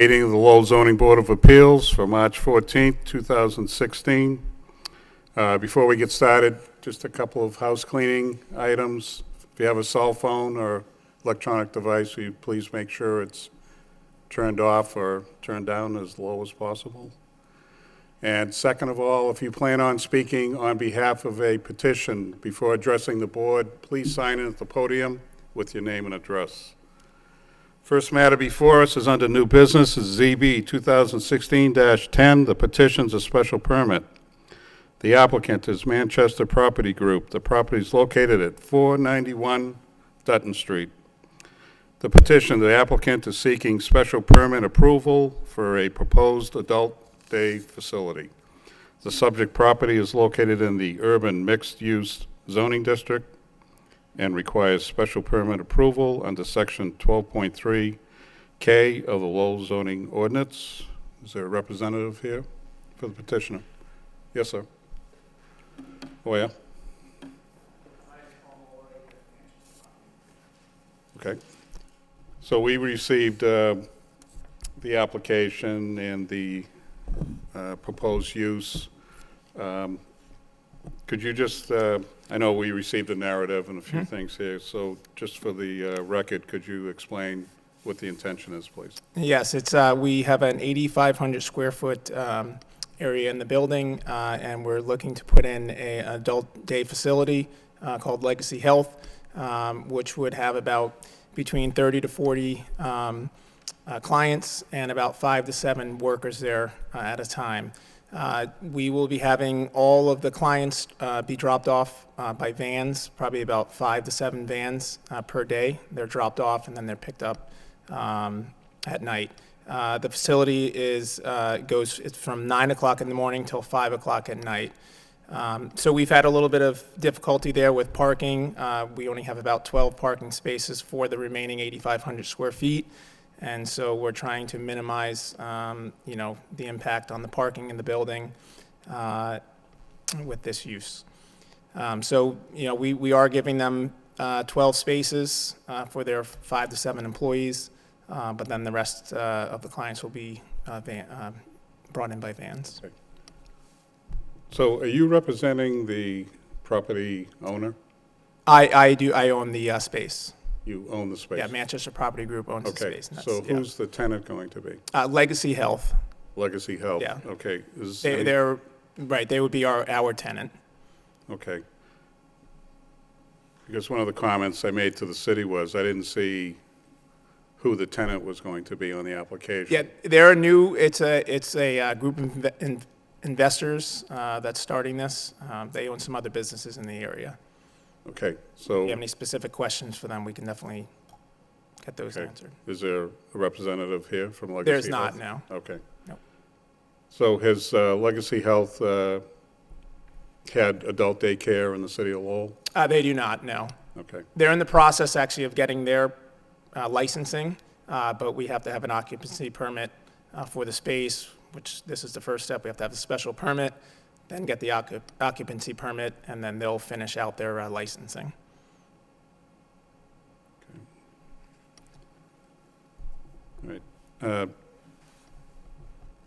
Meeting of the Lowell Zoning Board of Appeals for March 14th, 2016. Before we get started, just a couple of house cleaning items. If you have a cell phone or electronic device, will you please make sure it's turned off or turned down as low as possible. And second of all, if you plan on speaking on behalf of a petition before addressing the board, please sign in at the podium with your name and address. First matter before us is under new business, is ZB 2016-10. The petition's a special permit. The applicant is Manchester Property Group. The property is located at 491 Dutton Street. The petition, the applicant is seeking special permit approval for a proposed adult day facility. The subject property is located in the urban mixed-use zoning district and requires special permit approval under section 12.3K of the Lowell zoning ordinance. Is there a representative here for the petitioner? Yes, sir. Oh, yeah? Okay. So we received the application and the proposed use. Could you just, I know we received a narrative and a few things here, so just for the record, could you explain what the intention is, please? Yes, it's we have an 8,500 square foot area in the building, and we're looking to put in an adult day facility called Legacy Health, which would have about between 30 to 40 clients and about 5 to 7 workers there at a time. We will be having all of the clients be dropped off by vans, probably about 5 to 7 vans per day. They're dropped off and then they're picked up at night. The facility it's from 9 o'clock in the morning till 5 o'clock at night. So we've had a little bit of difficulty there with parking. We only have about 12 parking spaces for the remaining 8,500 square feet. And so we're trying to minimize, the impact on the parking in the building with this use. We are giving them 12 spaces for their 5 to 7 employees, but then the rest of the clients will be brought in by vans. Okay. So are you representing the property owner? I do. I own the space. You own the space? Yeah, Manchester Property Group owns the space. So who's the tenant going to be? Legacy Health. Legacy Health? Yeah. Okay. They're right. They would be our tenant. Okay. Because one of the comments I made to the city was I didn't see who the tenant was going to be on the application. Yeah, they're new. It's a group of investors that's starting this. They own some other businesses in the area. Okay, so... If you have any specific questions for them, we can definitely get those answered. Is there a representative here from Legacy There's Health? not, no. Okay. No. So has Legacy Health had adult daycare in the city of Lowell? They do not, no. Okay. They're in the process, actually, of getting their licensing, but we have to have an occupancy permit for the space, which this is the first step. We have to have a special permit, then get the occupancy permit, and then they'll finish out their licensing. Okay. All right.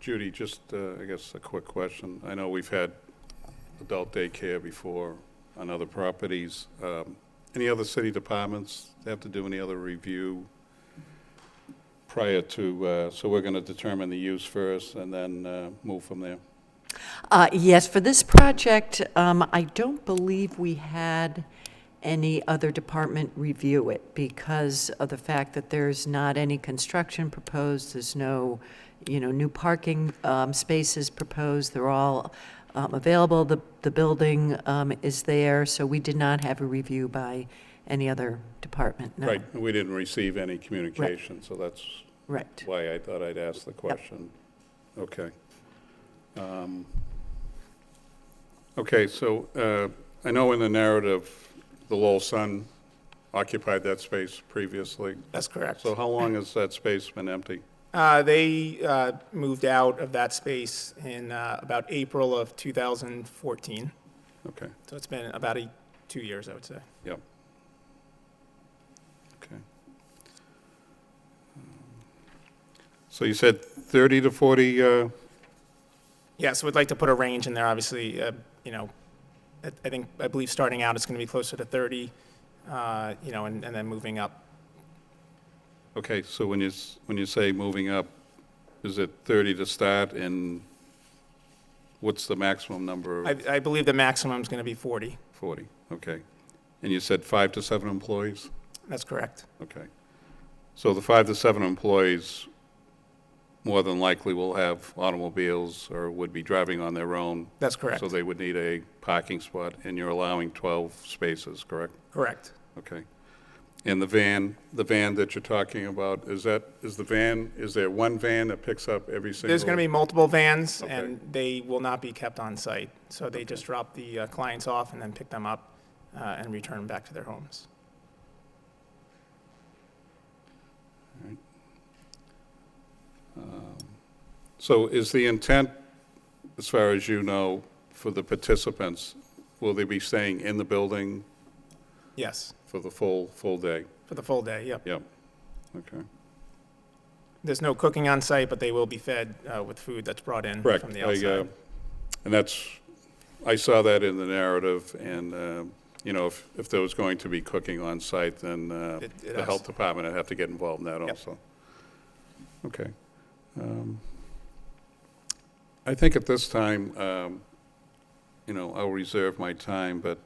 Judy, just, I guess, a quick question. I know we've had adult daycare before on other properties. Any other city departments have to do any other review prior to, so we're going to determine the use first and then move from there? Yes, for this project, I don't believe we had any other department review it because of the fact that there's not any construction proposed, there's no, new parking spaces proposed, they're all available, the building is there, so we did not have a review by any other department, no. Right, we didn't receive any communication, so that's Right. why I thought I'd ask the question. Yep. Okay. Okay, so I know in the narrative, the Lowell Sun occupied that space previously. That's correct. So how long has that space been empty? They moved out of that space in about April of 2014. Okay, So it's been about 2 years, I would say. yep. Okay. So you said 30 to 40, Yeah, so we'd like to put a range in there, obviously, you know, I believe starting out it's going to be closer to 30, you know, and then moving up. okay, so when you say moving up, is it 30 to start, and what's the maximum number of I believe the maximum is going to be 40. 40? Okay. And you said 5 to 7 employees? That's correct. Okay. So the 5 to 7 employees more than likely will have automobiles or would be driving on their own. That's correct. So they would need a parking spot, and you're allowing 12 spaces, correct? Correct. Okay. And the van that you're talking about, is there one van that picks up every single? There's going to be multiple vans, Okay. and they will not be kept on site. So they just drop the clients off and then pick them up and return them back to their homes. So is the intent, as far as you know, for the participants, will they be staying in the building Yes, for the full day? for the full day, yep. Yep. Okay. There's no cooking on site, but they will be fed with food that's brought in Correct. from the outside. And I saw that in the narrative, and, you know, if there was going to be cooking on site, then It the has- health department would have to get involved in that Yep. also. Okay. I think at this time, you know, I'll reserve my time, but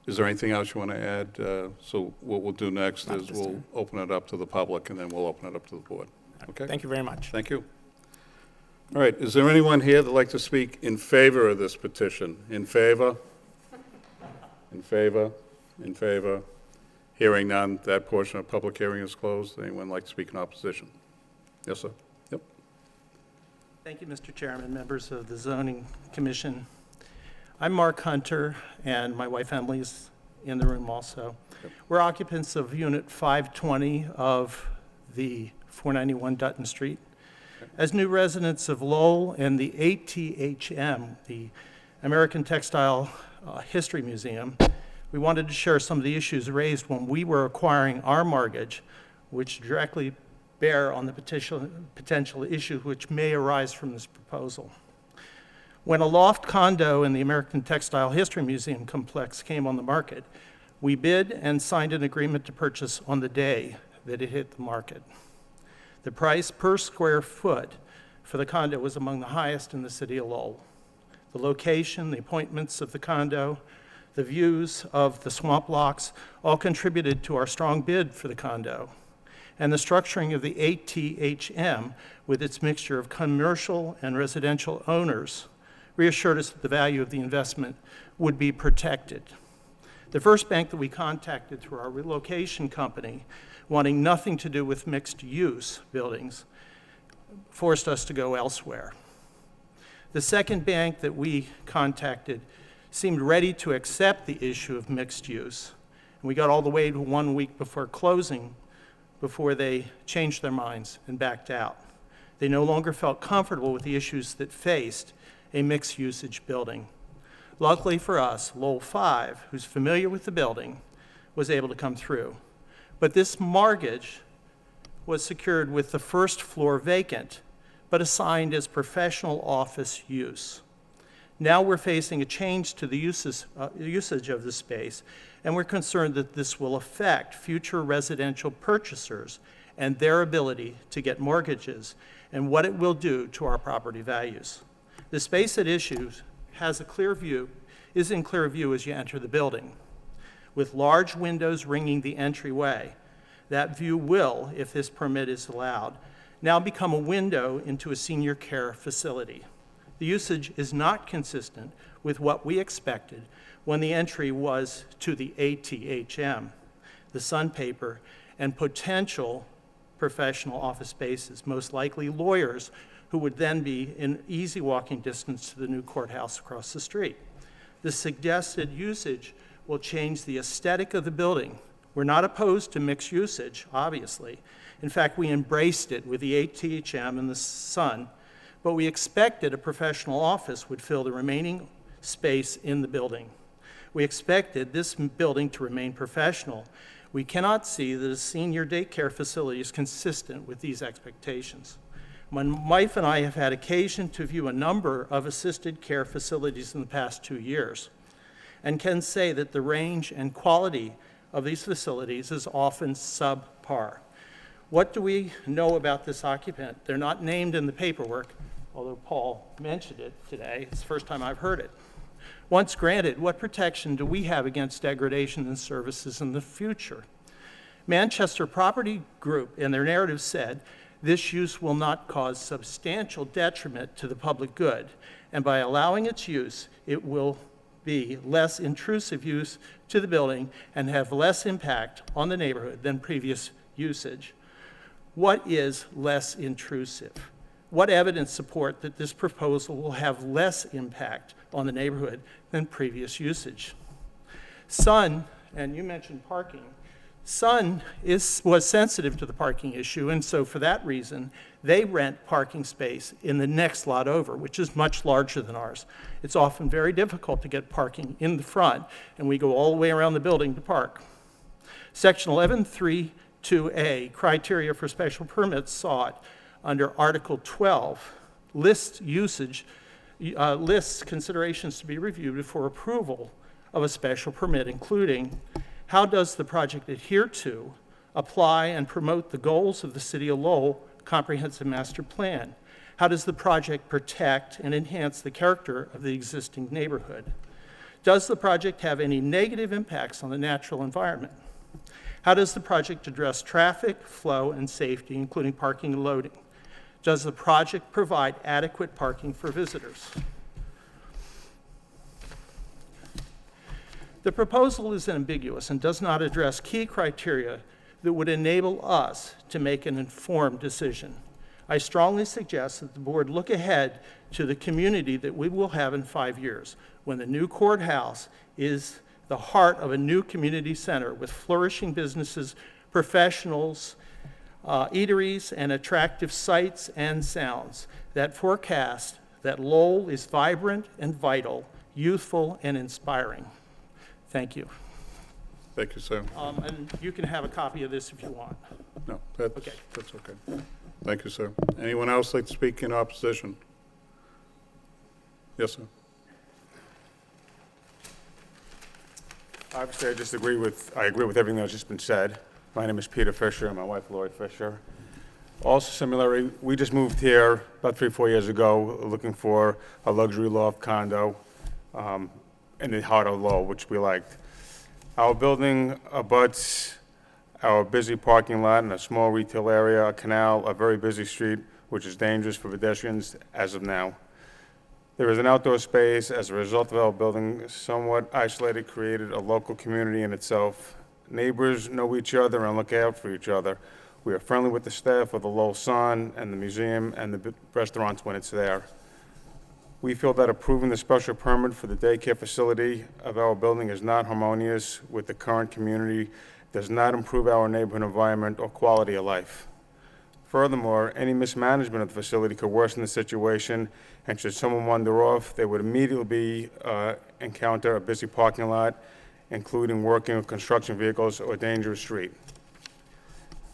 is there anything else you want to add? So what we'll do next Not is at this we'll time. open it up to the public, and then we'll open it up to the board. Okay? Thank you very much. Thank you. All right, is there anyone here that'd like to speak in favor of this petition? In favor? In favor? In favor? Hearing none, that portion of public hearing is closed. Anyone like to speak in opposition? Yes, sir. Yep. Thank you, Mr. Chairman, members of the Zoning Commission. I'm Mark Hunter, and my wife Emily is in the room also. We're occupants of Unit 520 of the 491 Dutton Street. As new residents of Lowell and the ATHM, the American Textile History Museum, we wanted to share some of the issues raised when we were acquiring our mortgage, which directly bear on the potential issues which may arise from this proposal. When a loft condo in the American Textile History Museum complex came on the market, we bid and signed an agreement to purchase on the day that it hit the market. The price per square foot for the condo was among the highest in the city of Lowell. The location, the appointments of the condo, the views of the swamp locks all contributed to our strong bid for the condo. And the structuring of the ATHM with its mixture of commercial and residential owners reassured us that the value of the investment would be protected. The first bank that we contacted through our relocation company, wanting nothing to do with mixed-use buildings, forced us to go elsewhere. The second bank that we contacted seemed ready to accept the issue of mixed use. And we got all the way to 1 week before closing before they changed their minds and backed out. They no longer felt comfortable with the issues that faced a mixed usage building. Luckily for us, Lowell 5, who's familiar with the building, was able to come through. But this mortgage was secured with the first floor vacant, but assigned as professional office use. Now we're facing a change to the usage of the space, and we're concerned that this will affect future residential purchasers and their ability to get mortgages and what it will do to our property values. The space at issue is in clear view as you enter the building. With large windows ringing the entryway, that view will, if this permit is allowed, now become a window into a senior care facility. The usage is not consistent with what we expected when the entry was to the ATHM, the Sun Paper, and potential professional office spaces, most likely lawyers who would then be in easy walking distance to the new courthouse across the street. The suggested usage will change the aesthetic of the building. We're not opposed to mixed usage, obviously. In fact, we embraced it with the ATHM and the Sun, but we expected a professional office would fill the remaining space in the building. We expected this building to remain professional We cannot see that a senior daycare facility is consistent with these expectations. My wife and I have had occasion to view a number of assisted care facilities in the past 2 years and can say that the range and quality of these facilities is often subpar. What do we know about this occupant? They're not named in the paperwork, although Paul mentioned it today. It's the first time I've heard it. Once granted, what protection do we have against degradation in services in the future? Manchester Property Group, in their narrative, said, this use will not cause substantial detriment to the public good, and by allowing its use, it will be less intrusive use to the building and have less impact on the neighborhood than previous usage. What is less intrusive? What evidence support that this proposal will have less impact on the neighborhood than previous usage? Sun, and you mentioned parking, Sun was sensitive to the parking issue, and so for that reason, they rent parking space in the next lot over, which is much larger than ours. It's often very difficult to get parking in the front, and we go all the way around the building to park. Section 11.3.2a, criteria for special permits sought under Article 12, lists considerations to be reviewed before approval of a special permit, including how does the project adhere to, apply, and promote the goals of the City of Lowell Comprehensive Master Plan? How does the project protect and enhance the character of the existing neighborhood? Does the project have any negative impacts on the natural environment? How does the project address traffic, flow, and safety, including parking and loading? Does the project provide adequate parking for visitors? The proposal is ambiguous and does not address key criteria that would enable us to make an informed decision. I strongly suggest that the board look ahead to the community that we will have in 5 years, when the new courthouse is the heart of a new community center with flourishing businesses, professionals, eateries, and attractive sights and sounds that forecast that Lowell is vibrant and vital, youthful and inspiring. Thank you. Thank you, sir. And you can have a copy of this if you want. No, that's Okay. that's okay. Thank you, sir. Anyone else like to speak in opposition? Yes, sir. Obviously, I agree with everything that's just been said. My name is Peter Fisher, and my wife Lori Fisher. Also similarly, we just moved here about 3-4 years ago looking for a luxury loft condo in the heart of Lowell, which we liked. Our building abuts our busy parking lot and a small retail area, a canal, a very busy street, which is dangerous for pedestrians as of now. There is an outdoor space. As a result of our building somewhat isolated, created a local community in itself. Neighbors know each other and look out for each other. We are friendly with the staff of the Lowell Sun and the museum and the restaurants when it's there. We feel that approving the special permit for the daycare facility of our building is not harmonious with the current community, does not improve our neighborhood environment or quality of life. Furthermore, any mismanagement of the facility could worsen the situation, and should someone wander off, they would immediately encounter a busy parking lot, including working with construction vehicles or a dangerous street.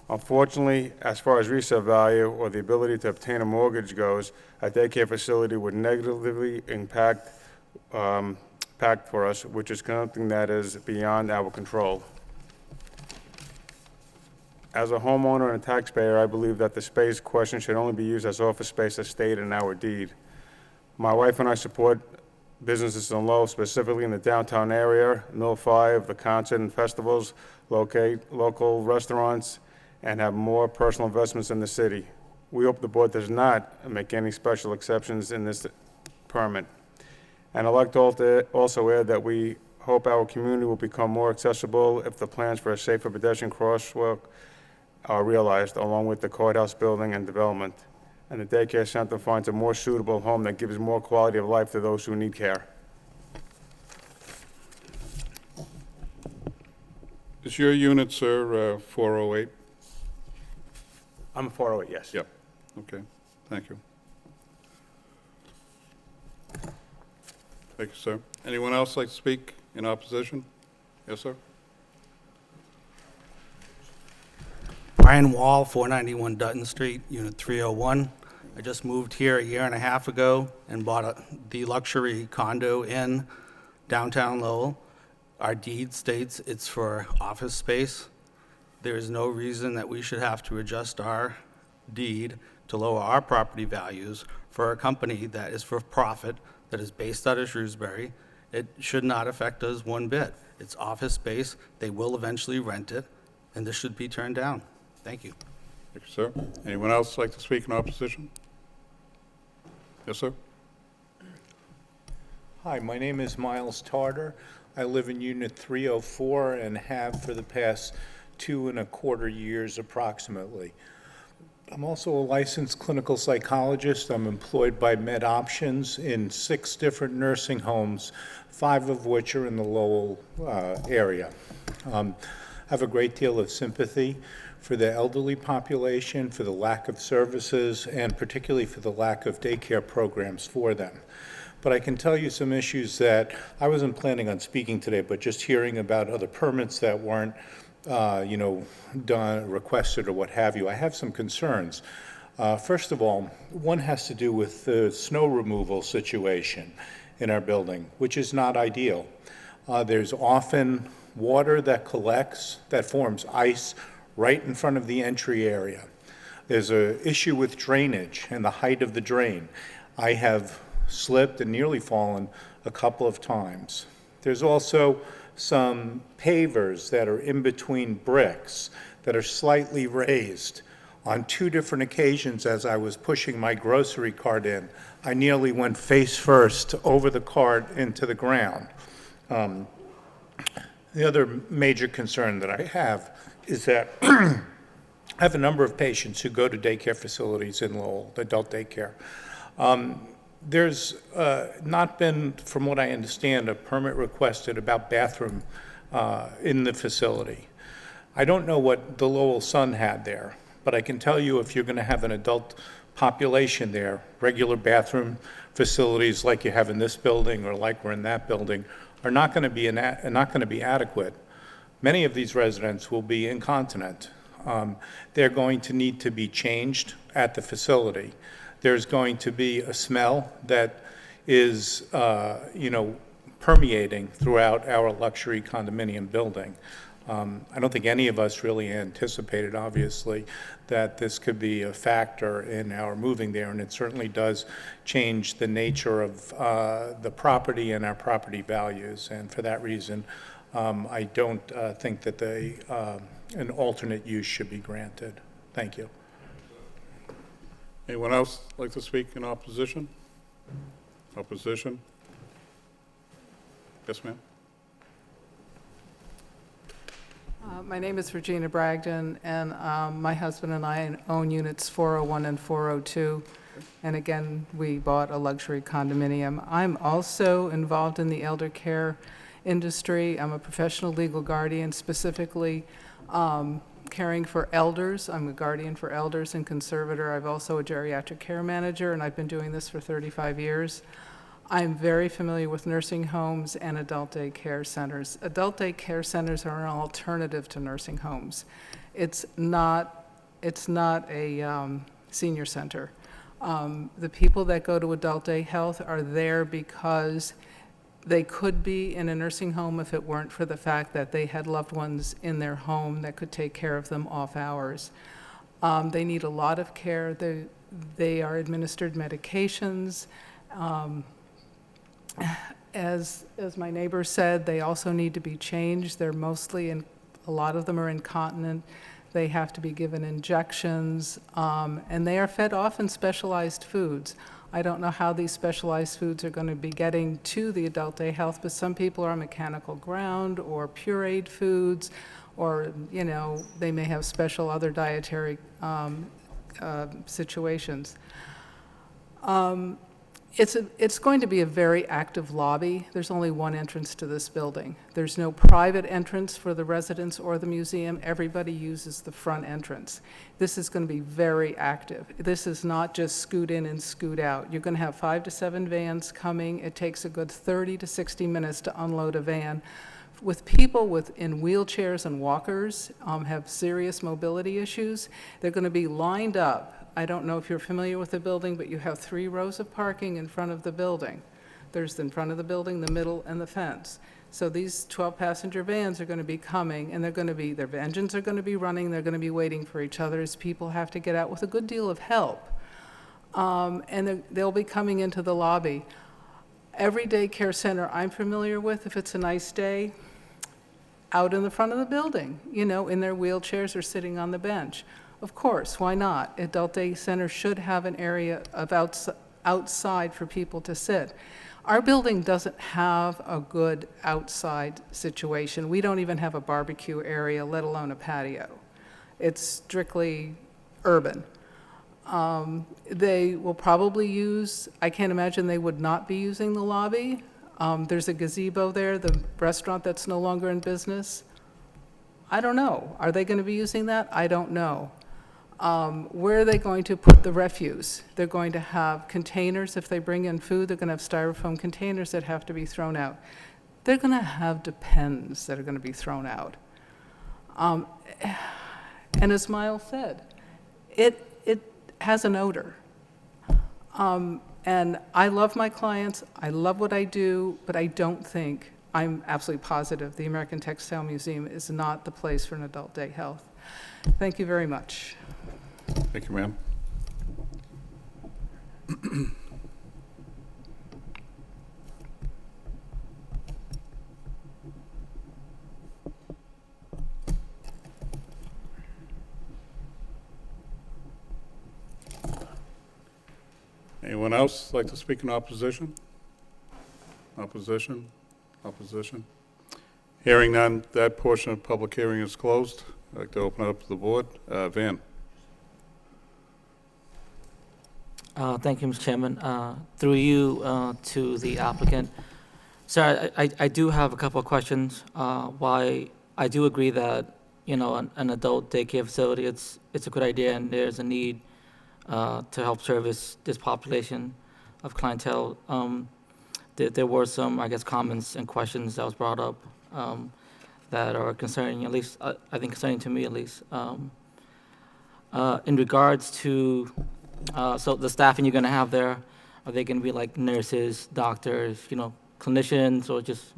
Unfortunately, as far as resale value or the ability to obtain a mortgage goes, a daycare facility would negatively impact for us, which is something that is beyond our control. As a homeowner and a taxpayer, I believe that the space question should only be used as office space as stated in our deed. My wife and I support businesses in Lowell, specifically in the downtown area, Mill 5, the concert and festivals, local restaurants, and have more personal investments in the city. We hope the board does not make any special exceptions in this permit. And I'd like to also add that we hope our community will become more accessible if the plans for a safer pedestrian crosswalk are realized, along with the courthouse building and development. And the daycare center finds a more suitable home that gives more quality of life to those who need care. Is your unit, sir, 408? I'm 408, yes. Yep. Okay, thank you. Thank you, sir. Anyone else like to speak in opposition? Yes, sir? Brian Wall, 491 Dutton Street, Unit 301. I just moved here a year and a half ago and bought the luxury condo in downtown Lowell. Our deed states it's for office space. There is no reason that we should have to adjust our deed to lower our property values for a company that is for profit, that is based out of Shrewsbury. It should not affect us one bit. It's office space. They will eventually rent it, and this should be turned down. Thank you. Thank you, sir. Anyone else like to speak in opposition? Yes, sir. Hi, my name is Miles Tarter. I live in Unit 304 and have for the past 2¼ years approximately. I'm also a licensed clinical psychologist. I'm employed by MedOptions in 6 different nursing homes, 5 of which are in the Lowell area. I have a great deal of sympathy for the elderly population, for the lack of services, and particularly for the lack of daycare programs for them. But I can tell you some issues that I wasn't planning on speaking today, but just hearing about other permits that weren't, done, requested, or what have you. I have some concerns. First of all, one has to do with the snow removal situation in our building, which is not ideal. There's often water that collects, that forms ice right in front of the entry area. There's an issue with drainage and the height of the drain. I have slipped and nearly fallen a couple of times. There's also some pavers that are in between bricks that are slightly raised. On 2 different occasions as I was pushing my grocery cart in, I nearly went face first over the cart into the ground. The other major concern that I have is that I have a number of patients who go to daycare facilities in Lowell, adult daycare. There's not been, from what I understand, a permit requested about bathroom in the facility. I don't know what the Lowell Sun had there, but I can tell you if you're going to have an adult population there, regular bathroom facilities like you have in this building or like we're in that building are not going to be adequate. Many of these residents will be incontinent. They're going to need to be changed at the facility. There's going to be a smell that is, permeating throughout our luxury condominium building. I don't think any of us really anticipated, obviously, that this could be a factor in our moving there, and it certainly does change the nature of the property and our property values. And for that reason, I don't think that an alternate use should be granted. Thank you. Anyone else like to speak in opposition? Opposition? Yes, ma'am. My name is Regina Bragdon, and my husband and I own units 401 and 402. And again, we bought a luxury condominium. I'm also involved in the elder care industry. I'm a professional legal guardian, specifically caring for elders. I'm a guardian for elders and conservator. I'm also a geriatric care manager, and I've been doing this for 35 years. I'm very familiar with nursing homes and adult day care centers. Adult day care centers are an alternative to nursing homes. It's not a senior center. The people that go to adult day health are there because they could be in a nursing home if it weren't for the fact that they had loved ones in their home that could take care of them off hours. They need a lot of care. They are administered medications. As my neighbor said, they also need to be changed. They're mostly, a lot of them are incontinent. They have to be given injections, and they are fed often specialized foods. I don't know how these specialized foods are going to be getting to the adult day health, but some people are on mechanical ground or pureed foods, or, they may have special other dietary situations. It's going to be a very active lobby. There's only one entrance to this building. There's no private entrance for the residents or the museum. Everybody uses the front entrance. This is going to be very active. This is not just scoot in and scoot out. You're going to have 5 to 7 vans coming. It takes a good 30 to 60 minutes to unload a van with people in wheelchairs and walkers, have serious mobility issues. They're going to be lined up. I don't know if you're familiar with the building, but you have 3 rows of parking in front of the building. There's in front of the building, the middle, and the fence. So these 12-passenger vans are going to be coming, and their engines are going to be running, they're going to be waiting for each other as people have to get out with a good deal of help. And they'll be coming into the lobby. Every daycare center I'm familiar with, if it's a nice day, out in the front of the building, in their wheelchairs or sitting on the bench. Of course, why not? Adult day centers should have an area of outside for people to sit. Our building doesn't have a good outside situation. We don't even have a barbecue area, let alone a patio. It's strictly urban. They will probably I can't imagine they would not be using the lobby. There's a gazebo there, the restaurant that's no longer in business. I don't know. Are they going to be using that? I don't know. Where are they going to put the refuse? They're going to have containers. If they bring in food, they're going to have styrofoam containers that have to be thrown out. They're going to have Depends that are going to be thrown out. And as Miles said, it has an odor. And I love my clients, I love what I do, but I'm absolutely positive the American Textile Museum is not the place for an adult day health. Thank you very much. Thank you, ma'am. Anyone else like to speak in opposition? Opposition? Opposition? Hearing none, that portion of the public hearing is closed. I'd like to open it up to the board. Van? Thank you, Mr. Chairman. Through you to the applicant. Sir, I do have a couple of questions. Why I do agree that, an adult daycare facility, it's a good idea and there's a need to help service this population of clientele. There were some, I guess, comments and questions that was brought up that are concerning, at least, I think concerning to me at least. In regards to, so the staffing you're gonna have there, are they gonna be like nurses, doctors, clinicians, or just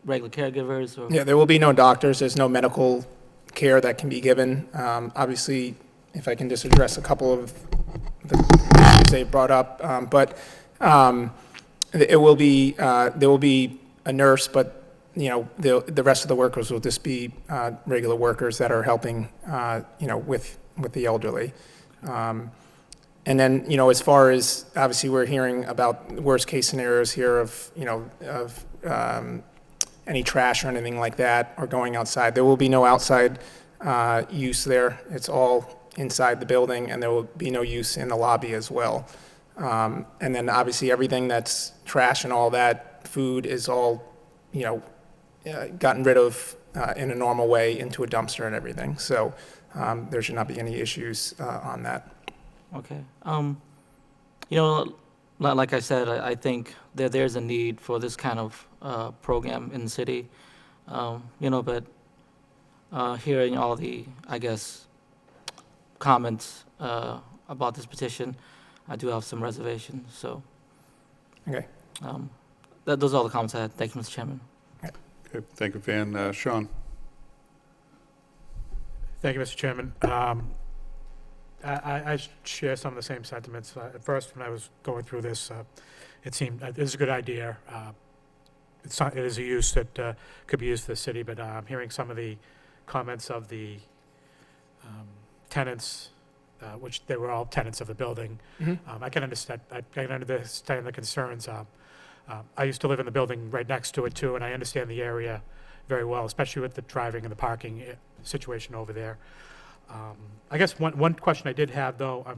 regular caregivers? Or? Yeah, there will be no doctors, there's no medical care that can be given. Obviously, if I can just address a couple of the issues they brought up, but there will be a nurse, but the rest of the workers will just be regular workers that are helping with the elderly. And then, as far as, obviously, we're hearing about worst-case scenarios here of any trash or anything like that, or going outside. There will be no outside use there. It's all inside the building, and there will be no use in the lobby as well. And then, obviously, everything that's trash and all that, food is all, gotten rid of in a normal way into a dumpster and everything. So there should not be any issues on that. Okay. Like I said, I think that there's a need for this kind of program in the city. But hearing all the, I guess, comments about this petition, I do have some reservations. So, Okay. Those are all the comments I had. Thank you, Mr. Chairman. Okay, thank you, Van. Sean? Thank you, Mr. Chairman. I share some of the same sentiments. At first, when I was going through this, it seemed it is a good idea. It is a use that could be used for the city, but I'm hearing some of the comments of the tenants, which they were all tenants of the building. Mm-hmm. I can understand the concerns. I used to live in the building right next to it too, and I understand the area very well, especially with the driving and the parking situation over there. I guess one question I did have, though, I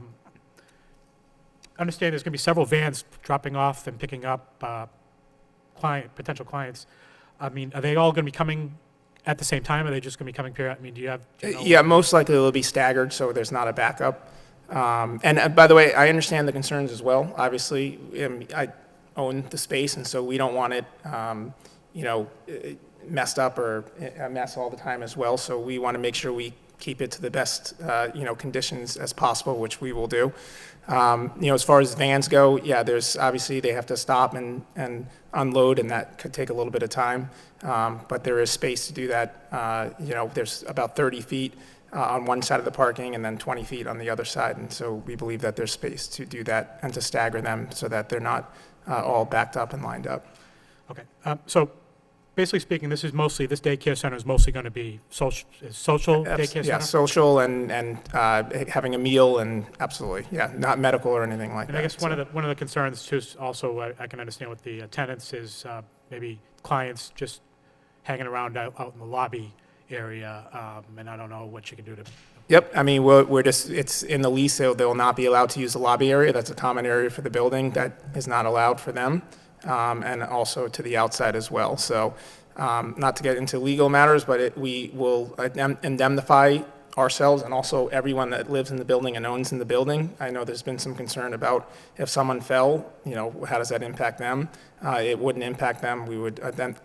understand there's going to be several vans dropping off and picking up potential clients. I mean, are they all going to be coming at the same time? Or are they just going to be coming period? I mean, do you know? Yeah, most likely it'll be staggered, so there's not a backup. And by the way, I understand the concerns as well. Obviously, I own the space, and so we don't want it, messed up or a mess all the time as well. So we want to make sure we keep it to the best, conditions as possible, which we will do. As far as vans go, yeah, there's, obviously, they have to stop and unload, and that could take a little bit of time. But there is space to do that. There's about 30 feet on one side of the parking and then 20 feet on the other side. And so we believe that there's space to do that and to stagger them so that they're not all backed up and lined up. Okay, so basically speaking, this daycare center is mostly going to be social daycare center? Yeah, social and having a meal and absolutely, yeah, not medical or anything like that. And I guess so. one of the concerns too, also, I can understand with the tenants is maybe clients just hanging around out in the lobby area, and I don't know what you can do to. Yep, I mean, we're just, it's in the lease, so they will not be allowed to use the lobby area. That's a common area for the building that is not allowed for them, and also to the outside as well. So, not to get into legal matters, but we will indemnify ourselves and also everyone that lives in the building and owns in the building. I know there's been some concern about if someone fell, how does that impact them? It wouldn't impact them. We would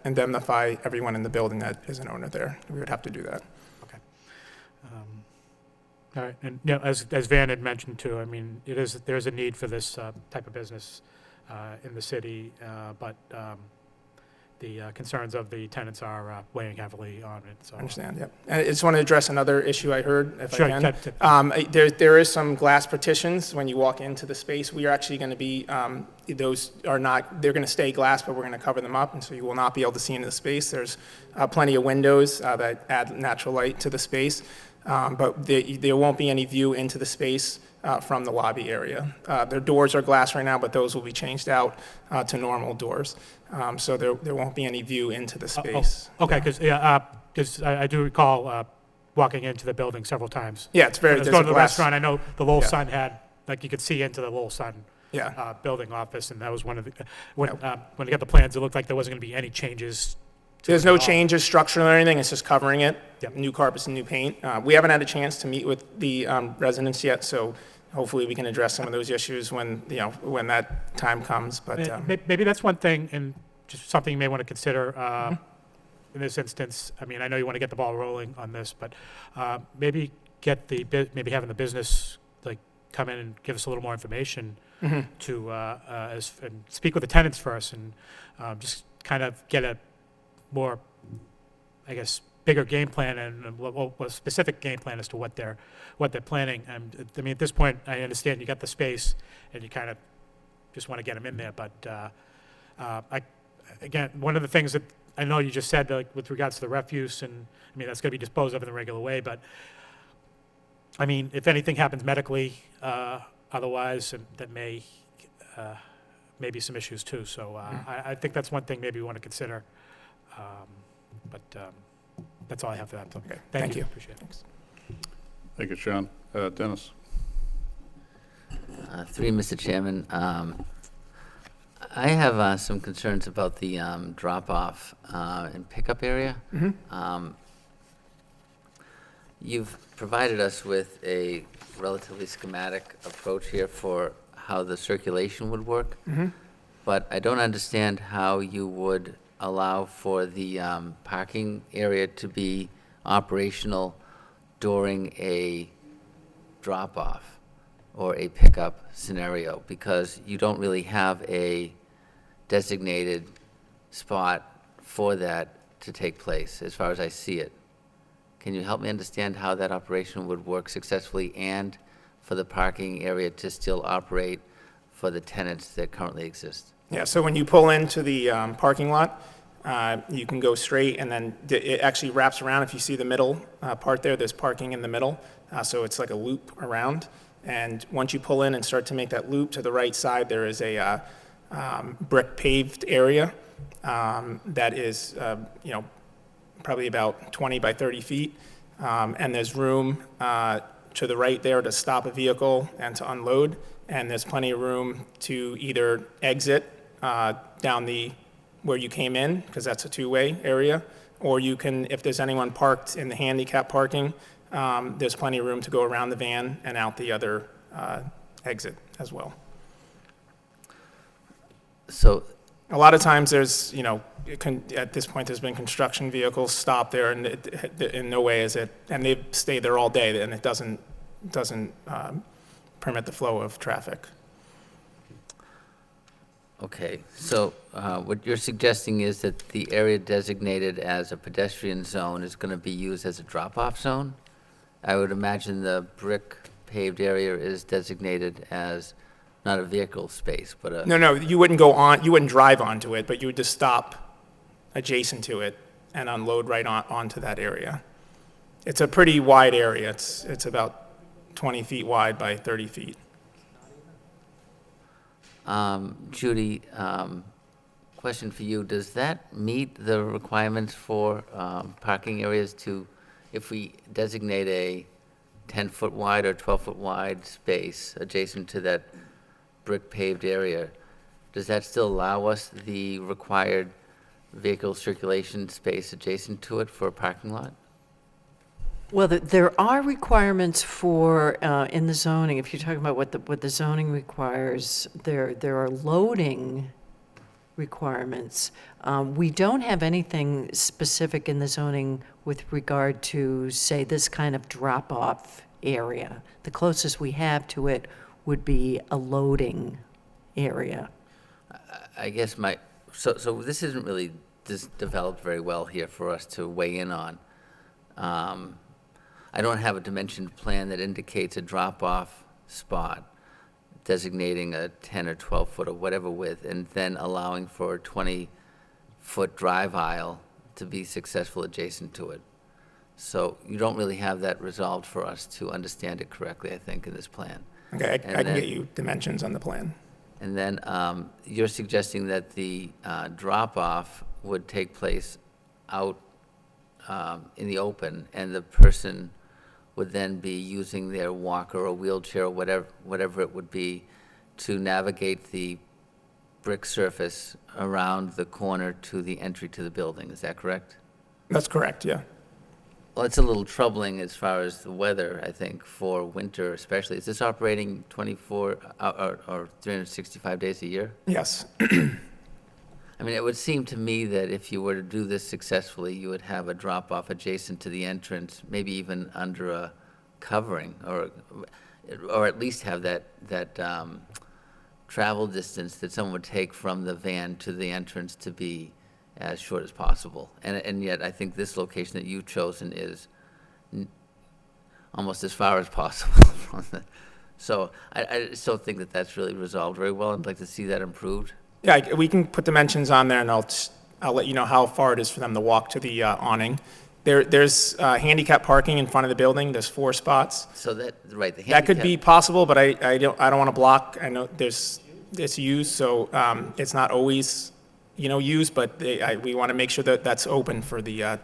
indemnify everyone in the building that is an owner there. We would have to do that. Okay. All right, and as Van had mentioned too, I mean, there's a need for this type of business in the city, but the concerns of the tenants are weighing heavily on it. So. I understand, yep. And I just want to address another issue I heard, if Sure, I can. There is some glass partitions when you walk into the space. We are actually going to be, those are not, they're going to stay glass, but we're going to cover them up, and so you will not be able to see into the space. There's plenty of windows that add natural light to the space, but there won't be any view into the space from the lobby area. Their doors are glass right now, but those will be changed out to normal doors. So there won't be any view into the space. Okay, because I do recall walking into the building several times. Yeah, it's very, When I was there's going a to the glass. restaurant, I know the Lowell Yeah. Sun had, like, you could see into the Lowell Sun Yeah. building office, and that was one of the, when I got the plans, it looked like there wasn't going to be any changes. There's it no at all. changes structurally or anything, it's just covering it. Yep. New carpets and new paint. We haven't had a chance to meet with the residents yet, so hopefully we can address some of those issues when, when that time comes, but. Maybe that's one thing, and just something you may want to consider in this instance. I mean, I know you want to get the ball rolling on this, but maybe maybe having the business like come in and give us a little more information to and speak with the tenants first, and just kind of get a more, I guess, bigger game plan and a specific game plan as to what they're planning. And I mean, at this point, I understand you got the space and you kind of just want to get them in there, but again, one of the things that I know you just said, like with regards to the refuse, and I mean, that's going to be disposed of in the regular way, but I mean, if anything happens medically, otherwise, that may be some issues too. So I think that's one thing maybe we want to consider. But that's all I have for that. Okay, Thank you. you. Appreciate it. Thank you, Sean. Dennis? Through you, Mr. Chairman, I have some concerns about the drop-off and pickup area. You've provided us with a relatively schematic approach here for how the circulation would work, but I don't understand how you would allow for the parking area to be operational during a drop-off or a pickup scenario, because you don't really have a designated spot for that to take place, as far as I see it. Can you help me understand how that operation would work successfully and for the parking area to still operate for the tenants that currently exist? Yeah, so when you pull into the parking lot, you can go straight, and then it actually wraps around. If you see the middle part there, there's parking in the middle, so it's like a loop around. And once you pull in and start to make that loop to the right side, there is a brick paved area that is, probably about 20 by 30 feet. And there's room to the right there to stop a vehicle and to unload. And there's plenty of room to either exit down where you came in, because that's a two-way area, or you can, if there's anyone parked in the handicap parking, there's plenty of room to go around the van and out the other exit as well. So A lot of times there's, at this point, there's been construction vehicles stopped there, and in no way is it, and they've stayed there all day, and it doesn't permit the flow of traffic. Okay, so what you're suggesting is that the area designated as a pedestrian zone is going to be used as a drop-off zone? I would imagine the brick paved area is designated as not a vehicle space, but a... No, you wouldn't drive onto it, but you would just stop adjacent to it and unload right onto that area. It's a pretty wide area. It's about 20 feet wide by 30 feet. Judy, question for you. Does that meet the requirements for parking areas if we designate a 10-foot wide or 12-foot wide space adjacent to that brick paved area, does that still allow us the required vehicle circulation space adjacent to it for a parking lot? Well, there are requirements for, in the zoning, if you're talking about what the zoning requires, there are loading requirements. We don't have anything specific in the zoning with regard to, say, this kind of drop-off area. The closest we have to it would be a loading area. I guess so this isn't really developed very well here for us to weigh in on. I don't have a dimensioned plan that indicates a drop-off spot designating a 10 or 12 foot or whatever width, and then allowing for a 20-foot drive aisle to be successful adjacent to it. So you don't really have that resolved for us to understand it correctly, I think, in this plan. Okay, I can get you dimensions on the plan. And then you're suggesting that the drop-off would take place out in the open, and the person would then be using their walker or wheelchair or whatever it would be to navigate the brick surface around the corner to the entry to the building. Is that correct? That's correct, yeah. Well, it's a little troubling as far as the weather, I think, for winter especially. Is this operating 24 or 365 days a year? Yes. I mean, it would seem to me that if you were to do this successfully, you would have a drop-off adjacent to the entrance, maybe even under a covering, or at least have that travel distance that someone would take from the van to the entrance to be as short as possible. And yet, I think this location that you've chosen is almost as far as possible from the... So I still think that that's really resolved very well. I'd like to see that improved. Yeah, we can put dimensions on there, and I'll let you know how far it is for them to walk to the awning. There's handicap parking in front of the building. There's 4 spots. So that, right, the That could handicap... be possible, but I don't want to block. I know it's used, so it's not always, used, but we want to make sure that that's open for the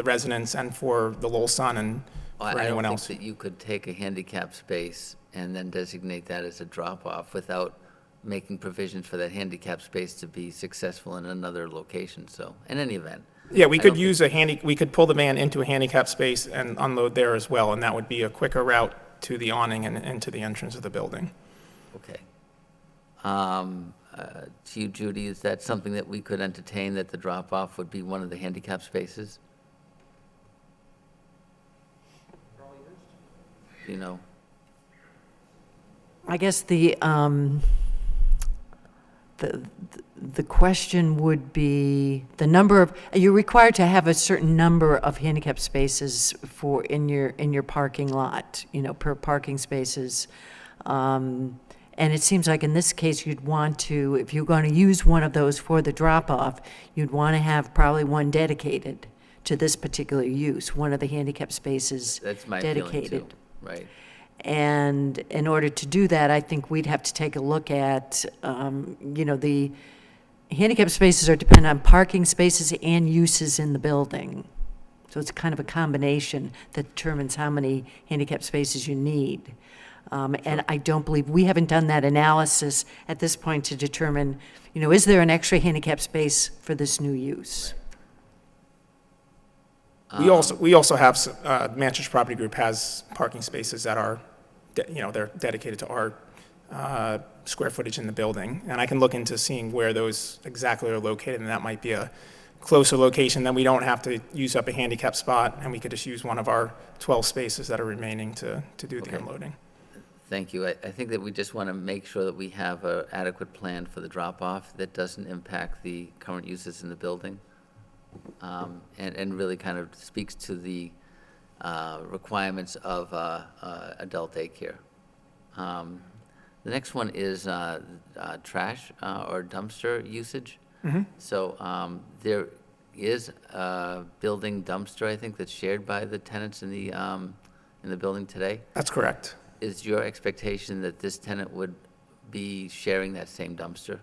residents and for the Lowell Sun and for anyone else. I don't think that you could take a handicap space and then designate that as a drop-off without making provisions for that handicap space to be successful in another location, so, in any event. Yeah, we could we could pull the van into a handicap space and unload there as well, and that would be a quicker route to the awning and into the entrance of the building. Okay. To you, Judy, is that something that we could entertain, that the drop-off would be one of the handicap spaces? You know? I guess the question would be the number of, you're required to have a certain number of handicap spaces in your parking lot, per parking spaces. And it seems like in this case, you'd want to, if you're going to use one of those for the drop-off, you'd want to have probably one dedicated to this particular use, one of the handicap spaces That's my dedicated. feeling too, right. And in order to do that, I think we'd have to take a look at, the handicap spaces are dependent on parking spaces and uses in the building. So it's kind of a combination that determines how many handicap spaces you need. And I don't believe, we haven't done that analysis at this point to determine, is there an extra handicap space for this new use? We also have, Manchester Property Group has parking spaces that are, they're dedicated to our square footage in the building. And I can look into seeing where those exactly are located, and that might be a closer location. Then we don't have to use up a handicap spot, and we could just use one of our 12 spaces that are remaining to do the Okay. unloading. Thank you. I think that we just want to make sure that we have an adequate plan for the drop-off that doesn't impact the current uses in the building, and really kind of speaks to the requirements of adult daycare. The next one is trash or dumpster usage. So there is a building dumpster, I think, that's shared by the tenants in the building today. That's correct. Is your expectation that this tenant would be sharing that same dumpster?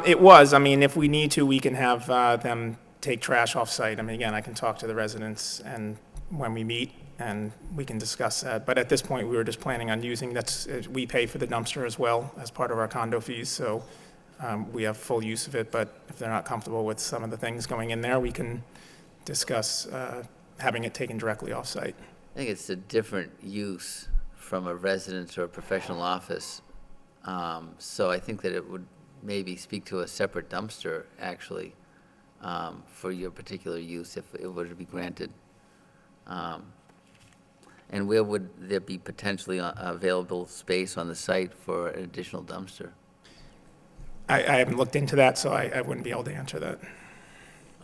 It was. I mean, if we need to, we can have them take trash off-site. I mean, again, I can talk to the residents and when we meet, and we can discuss that. But at this point, we were just planning on using, we pay for the dumpster as well as part of our condo fees, so we have full use of it. But if they're not comfortable with some of the things going in there, we can discuss having it taken directly off-site. I think it's a different use from a residence or a professional office. So I think that it would maybe speak to a separate dumpster, actually, for your particular use if it were to be granted. And where would there be potentially available space on the site for an additional dumpster? I haven't looked into that, so I wouldn't be able to answer that.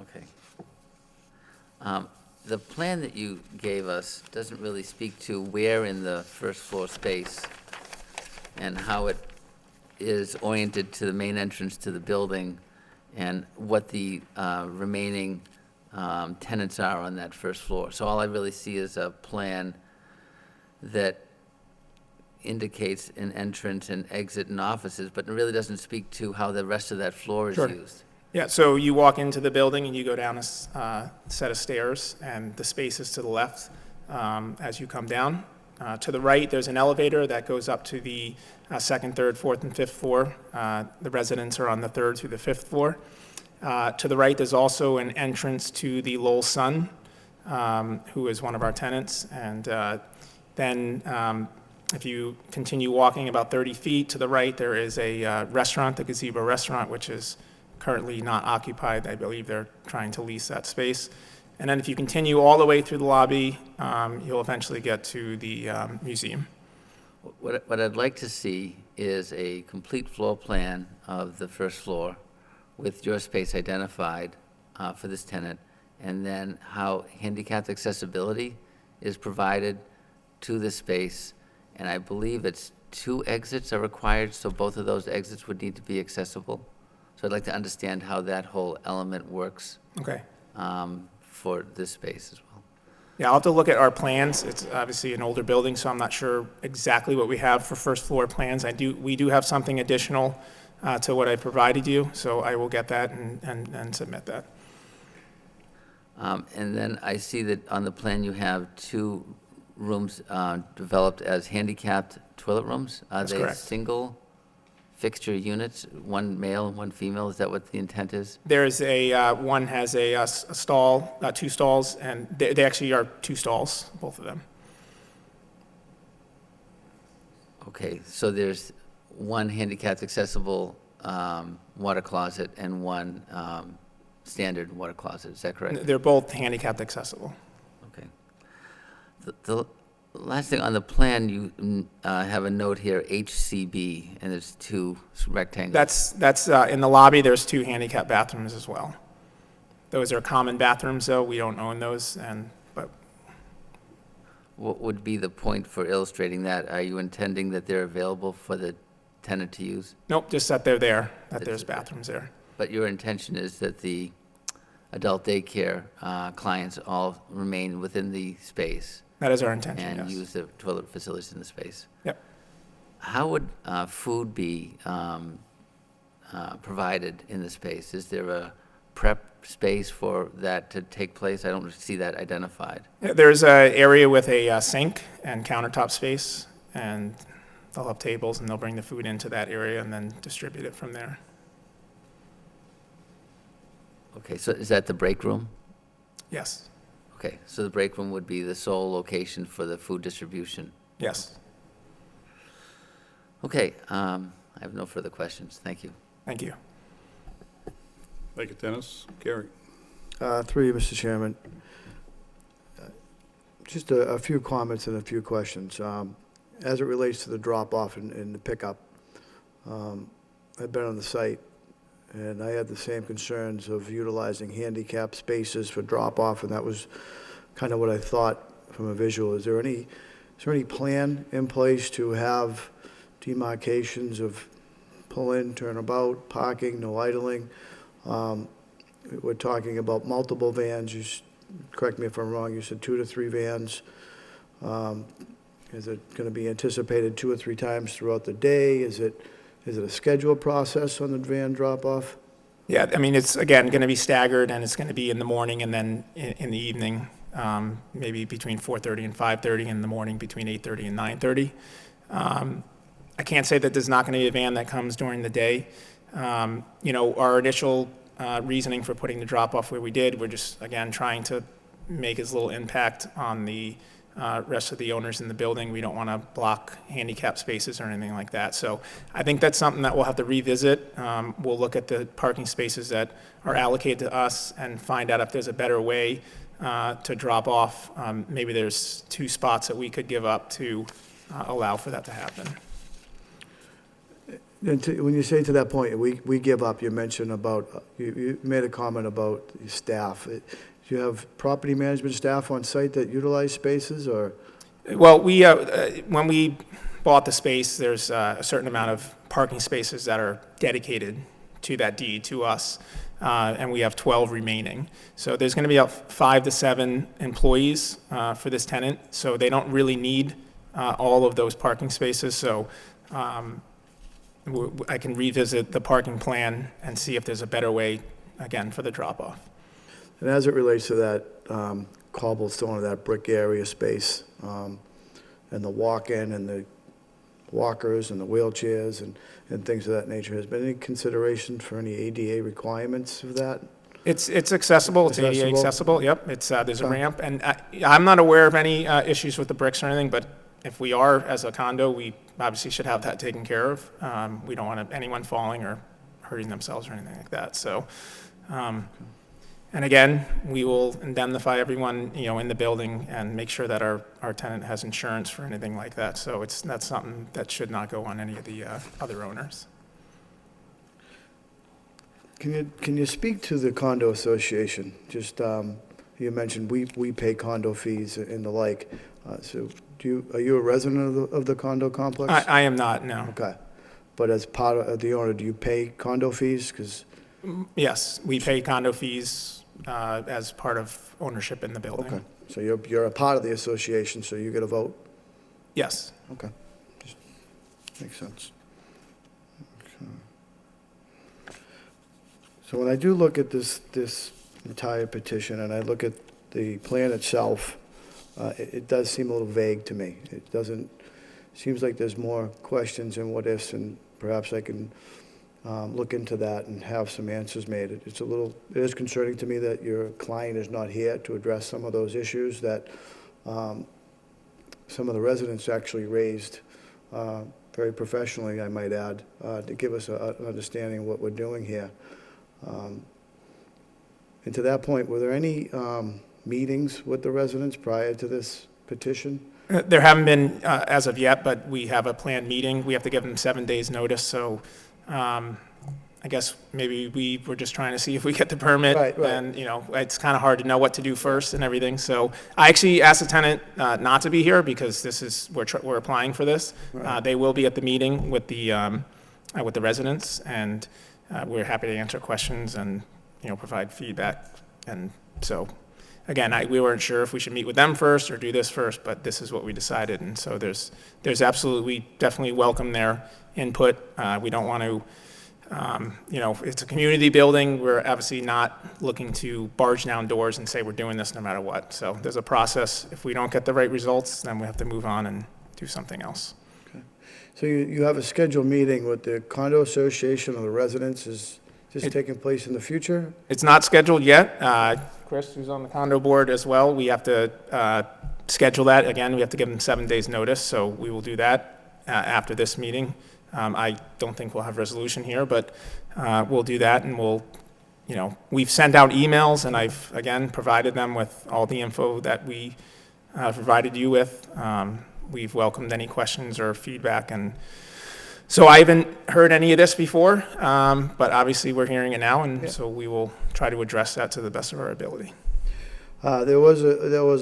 Okay. The plan that you gave us doesn't really speak to where in the first floor space and how it is oriented to the main entrance to the building and what the remaining tenants are on that first floor. So all I really see is a plan that indicates an entrance and exit and offices, but it really doesn't speak to how the rest of that floor is Sure. used. Yeah, so you walk into the building and you go down a set of stairs, and the space is to the left as you come down. To the right, there's an elevator that goes up to the second, third, fourth, and fifth floor. The residents are on the third through the fifth floor. To the right, there's also an entrance to the Lowell Sun, who is one of our tenants. And then if you continue walking about 30 feet to the right, there is a restaurant, the Gazebo Restaurant, which is currently not occupied. I believe they're trying to lease that space. And then if you continue all the way through the lobby, you'll eventually get to the museum. What I'd like to see is a complete floor plan of the first floor with your space identified for this tenant, and then how handicapped accessibility is provided to the space. And I believe it's 2 exits are required, so both of those exits would need to be accessible. So I'd like to understand how that whole element works Okay. for this space as well. Yeah, I'll have to look at our plans. It's obviously an older building, so I'm not sure exactly what we have for first floor plans. We do have something additional to what I provided you, so I will get that and submit that. And then I see that on the plan you have 2 rooms developed as handicapped toilet rooms. That's Are correct. they single fixture units, one male and one female? Is that what the intent is? There's one has a stall, 2 stalls, and they actually are 2 stalls, both of them. Okay, so there's one handicapped accessible water closet and one standard water closet, is that correct? They're both handicapped accessible. Okay. The last thing, on the plan, you have a note here, HCB, and there's 2 rectangles. That's in the lobby, there's 2 handicap bathrooms as well. Those are common bathrooms, though, we don't own those, but What would be the point for illustrating that? Are you intending that they're available for the tenant to use? nope, just that they're there, that That's there's it. bathrooms there. But your intention is that the adult daycare clients all remain within the space That is our intention, and yes. use the toilet facilities in the space? Yep. How would food be provided in the space? Is there a prep space for that to take place? I don't see that identified. Yeah, there's an area with a sink and countertop space, and they'll have tables, and they'll bring the food into that area and then distribute it from there. Okay, so is that the break room? Yes, Okay, so the break room would be the sole location for the food distribution. yes. Okay, I have no further questions. Thank you. Thank you. Thank you, Dennis. Gary? Through you, Mr. Chairman. Just a few comments and a few questions. As it relates to the drop-off and the pickup, I've been on the site, and I had the same concerns of utilizing handicap spaces for drop-off, and that was kind of what I thought from a visual. Is there any plan in place to have demarcations of pull-in, turnabout, parking, no idling? We're talking about multiple vans. Correct me if I'm wrong, you said 2 to 3 vans. Is it going to be anticipated 2 or 3 times throughout the day? Is it a scheduled process on the van drop-off? Yeah, I mean, it's, again, going to be staggered, and it's going to be in the morning and then in the evening, maybe between 4:30 and 5:30, in the morning between 8:30 and 9:30. I can't say that there's not going to be a van that comes during the day. Our initial reasoning for putting the drop-off where we did, we're just, again, trying to make as little impact on the rest of the owners in the building. We don't want to block handicap spaces or anything like that. So I think that's something that we'll have to revisit. We'll look at the parking spaces that are allocated to us and find out if there's a better way to drop off. Maybe there's 2 spots that we could give up to allow for that to happen. And when you say to that point, we give up, you mentioned about, you made a comment about the staff. Do you have property management staff on site that utilize spaces, or? Well, when we bought the space, there's a certain amount of parking spaces that are dedicated to that deed, to us, and we have 12 remaining. So there's going to be about 5 to 7 employees for this tenant, so they don't really need all of those parking spaces. So I can revisit the parking plan and see if there's a better way, again, for the drop-off. And as it relates to that cobblestone or that brick area space, and the walk-in and the walkers and the wheelchairs and things of that nature, has been any consideration for any ADA requirements of that? It's accessible, it's ADA Accessible? accessible, yep. There's a ramp, and I'm not aware of any issues with the bricks or anything, but if we are, as a condo, we obviously should have that taken care of. We don't want anyone falling or hurting themselves or anything like that. So, and again, we will indemnify everyone, in the building and make sure that our tenant has insurance for anything like that. So that's something that should not go on any of the other owners. Can you speak to the condo association? Just, you mentioned we pay condo fees and the like. So are you a resident of the condo complex? I am not, no. Okay. But as part of the owner, do you pay condo fees? 'Cause Yes, we pay condo fees as part of ownership in the building. okay. So you're a part of the association, so you get a vote? Yes. Okay. Just makes sense. Okay. So when I do look at this entire petition, and I look at the plan itself, it does seem a little vague to me. It doesn't, seems like there's more questions and what ifs, and perhaps I can look into that and have some answers made. It is concerning to me that your client is not here to address some of those issues that some of the residents actually raised very professionally, I might add, to give us an understanding of what we're doing here. And to that point, were there any meetings with the residents prior to this petition? There haven't been as of yet, but we have a planned meeting. We have to give them 7 days' notice, so I guess maybe we were just trying to see if we get the permit. Right. And, it's kind of hard to know what to do first and everything. So I actually asked the tenant not to be here because we're applying for this. Right. They will be at the meeting with the residents, and we're happy to answer questions and, provide feedback. And so, again, we weren't sure if we should meet with them first or do this first, but this is what we decided. And so there's absolutely, we definitely welcome their input. We don't want to, it's a community building. We're obviously not looking to barge down doors and say we're doing this no matter what. So there's a process. If we don't get the right results, then we have to move on and do something else. Okay. So you have a scheduled meeting with the condo association or the residents. Is this taking place in the future? It's not scheduled yet. Chris, who's on the condo board as well, we have to schedule that. Again, we have to give them 7 days' notice, so we will do that after this meeting. I don't think we'll have resolution here, but we'll do that, and we'll, we've sent out emails, and I've, again, provided them with all the info that we provided you with. We've welcomed any questions or feedback, and so I haven't heard any of this before, but obviously we're hearing it now, and so we will try to address that to the best of our ability. There was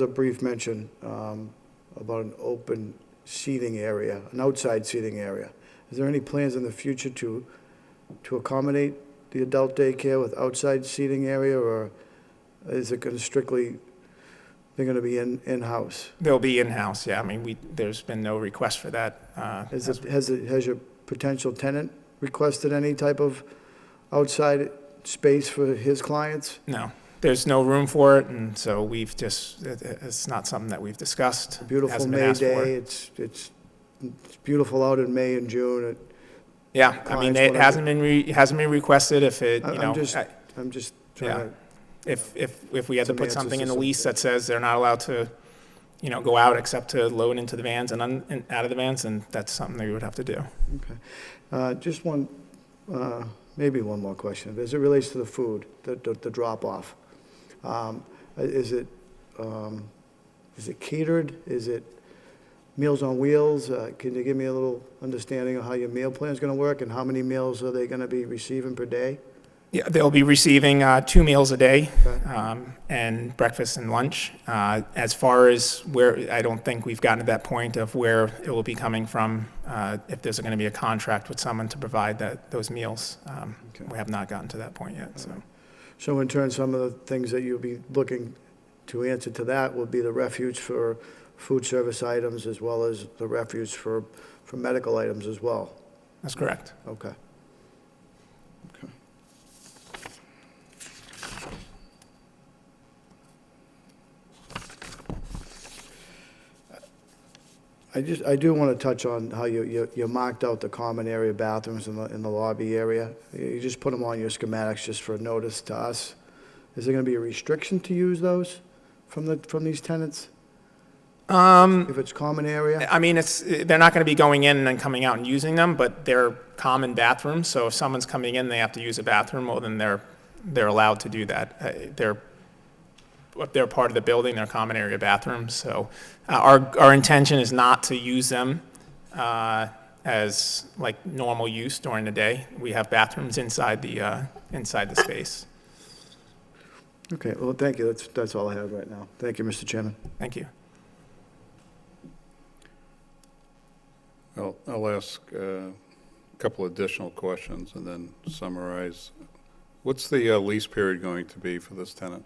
a brief mention about an open seating area, an outside seating area. Is there any plans in the future to accommodate the adult daycare with outside seating area, or is it going to strictly, they're going to be in-house? They'll be in-house, yeah. I mean, there's been no request for that. Has your potential tenant requested any type of outside space for his clients? No, there's no room for it, and so we've just, it's not something that we've discussed. Beautiful Hasn't been May asked for. day, it's beautiful out in May and June. Yeah, I mean, clients it wanna- hasn't been requested. If it, I'm just trying yeah. to, If we had to Some put answers something to in the some- lease that says they're not allowed to, go out except to load into the vans and out of the vans, and that's something that we would have to do. okay. Just one, maybe one more question. As it relates to the food, the drop-off, is it catered? Is it Meals on Wheels? Can you give me a little understanding of how your meal plan is going to work, and how many meals are they going to be receiving per day? Yeah, they'll be receiving 2 meals a day, Okay. and breakfast and lunch. As far as where, I don't think we've gotten to that point of where it will be coming from, if there's going to be a contract with someone to provide those meals. Okay. We have not gotten to that point yet, so. So in turn, some of the things that you'll be looking to answer to that will be the refuge for food service items, as well as the refuge for medical items as well. That's correct. Okay. I do want to touch on how you marked out the common area bathrooms in the lobby area. You just put them on your schematics just for notice to us. Is there going to be a restriction to use those from these tenants? If it's common area? I mean, they're not going to be going in and then coming out and using them, but they're common bathrooms, so if someone's coming in, they have to use a bathroom, well, then they're allowed to do that. If they're part of the building, they're common area bathrooms, so our intention is not to use them as like normal use during the day. We have bathrooms inside the space. Okay, well, thank you. That's all I have right now. Thank you, Mr. Chairman. Thank you. I'll ask a couple additional questions and then summarize. What's the lease period going to be for this tenant?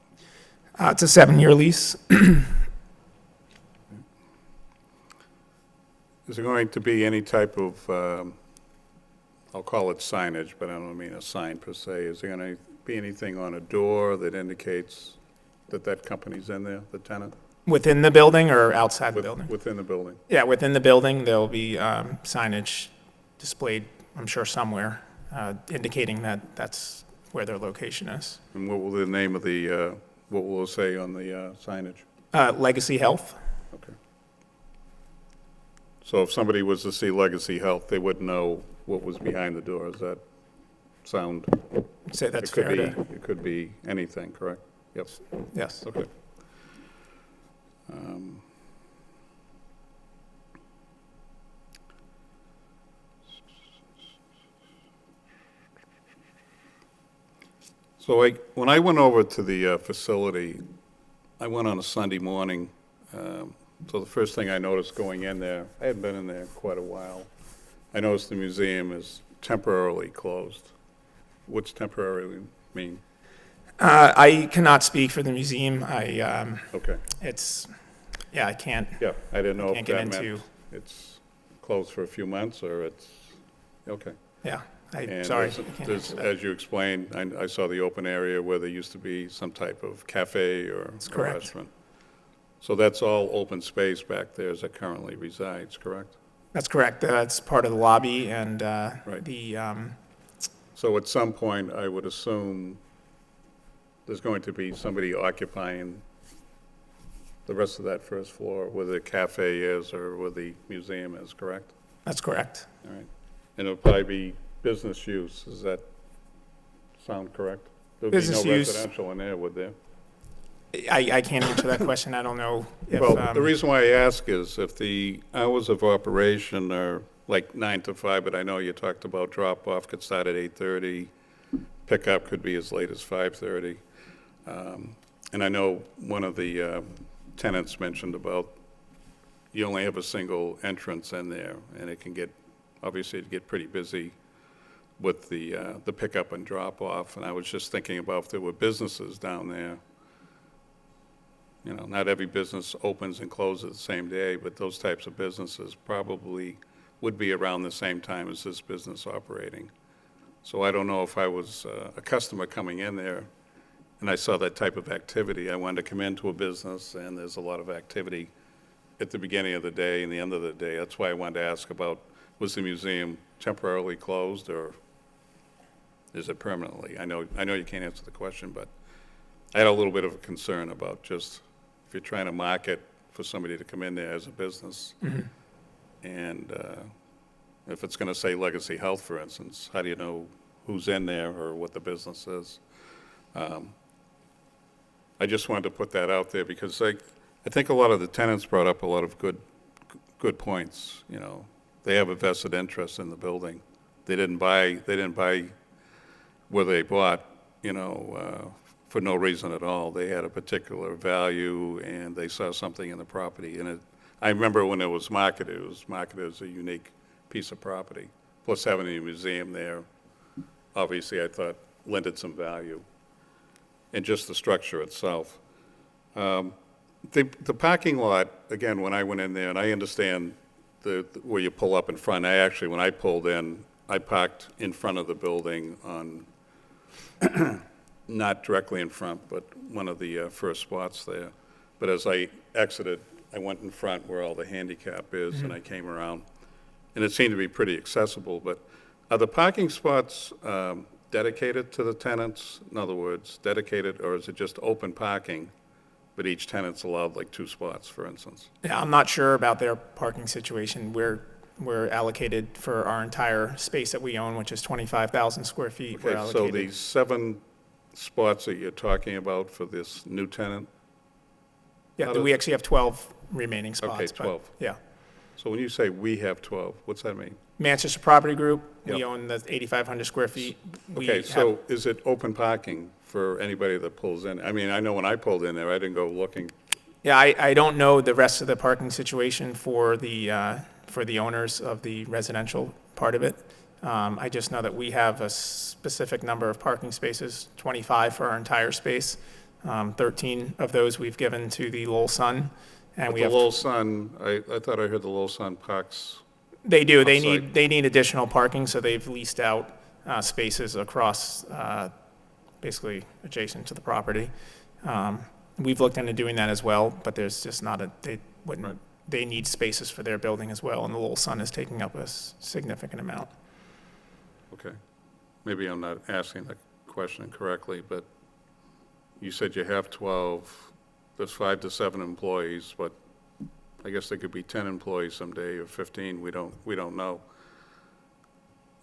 It's a 7-year lease. Is there going to be any type of, I'll call it signage, but I don't mean a sign per se. Is there going to be anything on a door that indicates that company's in there, the tenant? Within the building or outside the building? Within the building. Yeah, within the building, there'll be signage displayed, I'm sure somewhere, indicating that that's where their location is. And what will the name of the, what will it say on the signage? Legacy Health. Okay. So if somebody was to see Legacy Health, they wouldn't know what was behind the door. Does that sound? Say that's It could fair be, to, it could be anything, correct? Yep, yes. okay. So when I went over to the facility, I went on a Sunday morning. So the first thing I noticed going in there, I hadn't been in there quite a while. I noticed the museum is temporarily closed. What's temporarily mean? I cannot speak for the museum. Okay, I can't. yeah, I didn't know if Can't get that meant into- it's closed for a few months or it's, okay. Yeah, And sorry. there's- I can't there's, answer that. as you explained, I saw the open area where there used to be some type of cafe or That's a correct. restaurant. So that's all open space back there as it currently resides, correct? That's correct. That's part of the lobby and Right. the, So at some point, I would assume there's going to be somebody occupying the rest of that first floor where the cafe is or where the museum is, correct? that's correct. All right. and it'll probably be business use. Does that sound correct? There'll be Business no use. residential in there, would there? I can't answer that question. I don't know if, Well, the reason why I ask is if the hours of operation are like 9 to 5, but I know you talked about drop-off could start at 8:30, pickup could be as late as 5:30. And I know one of the tenants mentioned about you only have a single entrance in there, and it can get, obviously, it'd get pretty busy with the pickup and drop-off. And I was just thinking about if there were businesses down there. You know, not every business opens and closes the same day, but those types of businesses probably would be around the same time as this business operating. So I don't know if I was a customer coming in there and I saw that type of activity. I wanted to come into a business and there's a lot of activity at the beginning of the day and the end of the day. That's why I wanted to ask about, was the museum temporarily closed or is it permanently? I know you can't answer the question, but I had a little bit of a concern about just if you're trying to market for somebody to come in there as a business, and if it's going to say Legacy Health, for instance, how do you know who's in there or what the business is? I just wanted to put that out there because I think a lot of the tenants brought up a lot of good points. You know, they have a vested interest in the building. They didn't buy where they bought, you know, for no reason at all. They had a particular value and they saw something in the property. And I remember when it was marketed as a unique piece of property. Plus having a museum there, obviously I thought lended some value. And just the structure itself. The parking lot, again, when I went in there, and I understand where you pull up in front, when I pulled in, I parked in front of the building on, not directly in front, but one of the first spots there. But as I exited, I went in front where all the handicap is, and I came around. And it seemed to be pretty accessible, but are the parking spots dedicated to the tenants? In other words, dedicated, or is it just open parking, but each tenant's allowed like 2 spots, for instance? yeah, I'm not sure about their parking situation. We're allocated for our entire space that we own, which is 25,000 square feet. We're Okay, so allocated. the 7 spots that you're talking about for this new tenant? Yeah, how does- we actually have 12 remaining spots. Okay, but- 12. Yeah. So when you say we have 12, what's that mean? Manchester Property Group, we Yep. own the 8,500 square feet. We Okay, have- so is it open parking for anybody that pulls in? I mean, I know when I pulled in there, I didn't go looking. Yeah, I don't know the rest of the parking situation for the owners of the residential part of it. I just know that we have a specific number of parking spaces, 25 for our entire space. 13 of those we've given to the Lowell Sun. And But we the have, Lowell Sun, I thought I heard the Lowell Sun parks. they do, offsite. they need additional parking, so they've leased out spaces across, basically adjacent to the property. We've looked into doing that as well, but there's just not they wouldn't, Right. they need spaces for their building as well, and the Lowell Sun is taking up a significant amount. Okay. Maybe I'm not asking the question correctly, but you said you have 12, there's 5 to 7 employees, but I guess there could be 10 employees someday or 15, we don't know.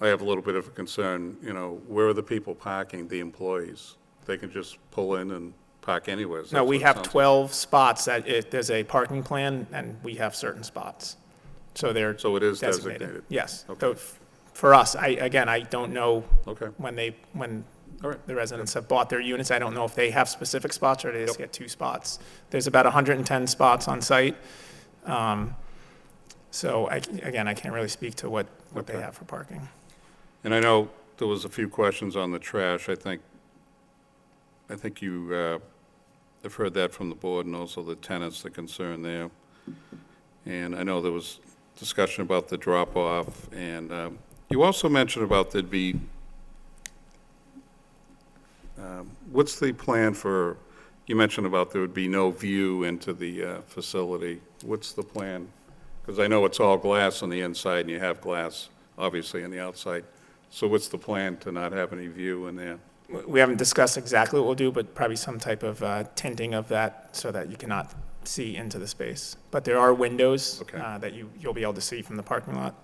I have a little bit of a concern, you know, where are the people parking, the employees? They can just pull in and park anywhere. No, we have 12 spots that there's a parking plan, and we have certain spots. So they're So it is designated. designated? Yes. Okay. So for us, I don't know Okay, when all right. the residents have bought their units. I don't know if they have specific spots or they just Yep. get 2 spots. There's about 110 spots on site. So I can't really speak to what they Okay. have for parking. And I know there was a few questions on the trash. I think you have heard that from the board and also the tenants, the concern there. And I know there was discussion about the drop-off, and you also mentioned about there'd be, what's the plan for, you mentioned about there would be no view into the facility. What's the plan? Because I know it's all glass on the inside, and you have glass, obviously, on the outside. So what's the plan to not have any view in there? We haven't discussed exactly what we'll do, but probably some type of tinting of that so that you cannot see into the space. But there are windows Okay. that you'll be able to see from the parking lot.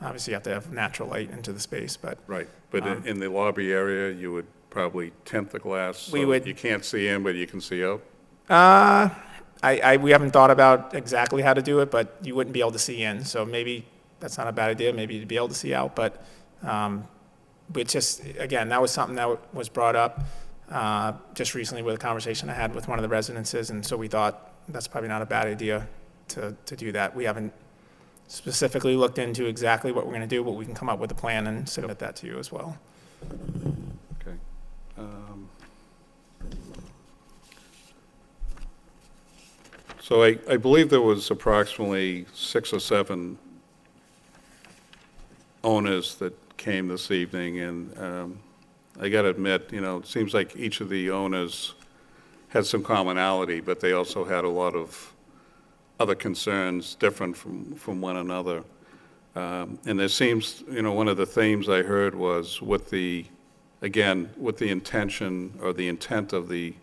Obviously, you have to have natural light into the space, but Right, but in the lobby area, you would probably tint the glass We so would- you can't see in, but you can see out? we haven't thought about exactly how to do it, but you wouldn't be able to see in, so maybe that's not a bad idea, maybe you'd be able to see out, but just, again, that was something that was brought up just recently with a conversation I had with one of the residences, and so we thought that's probably not a bad idea to do that. We haven't specifically looked into exactly what we're going to do, but we can come up with a plan and submit that to you as well. Okay. So I believe there was approximately 6 or 7 owners that came this evening, and I got to admit, it seems like each of the owners had some commonality, but they also had a lot of other concerns different from one another. And there seems, one of the themes I heard was with the intention or the intent of the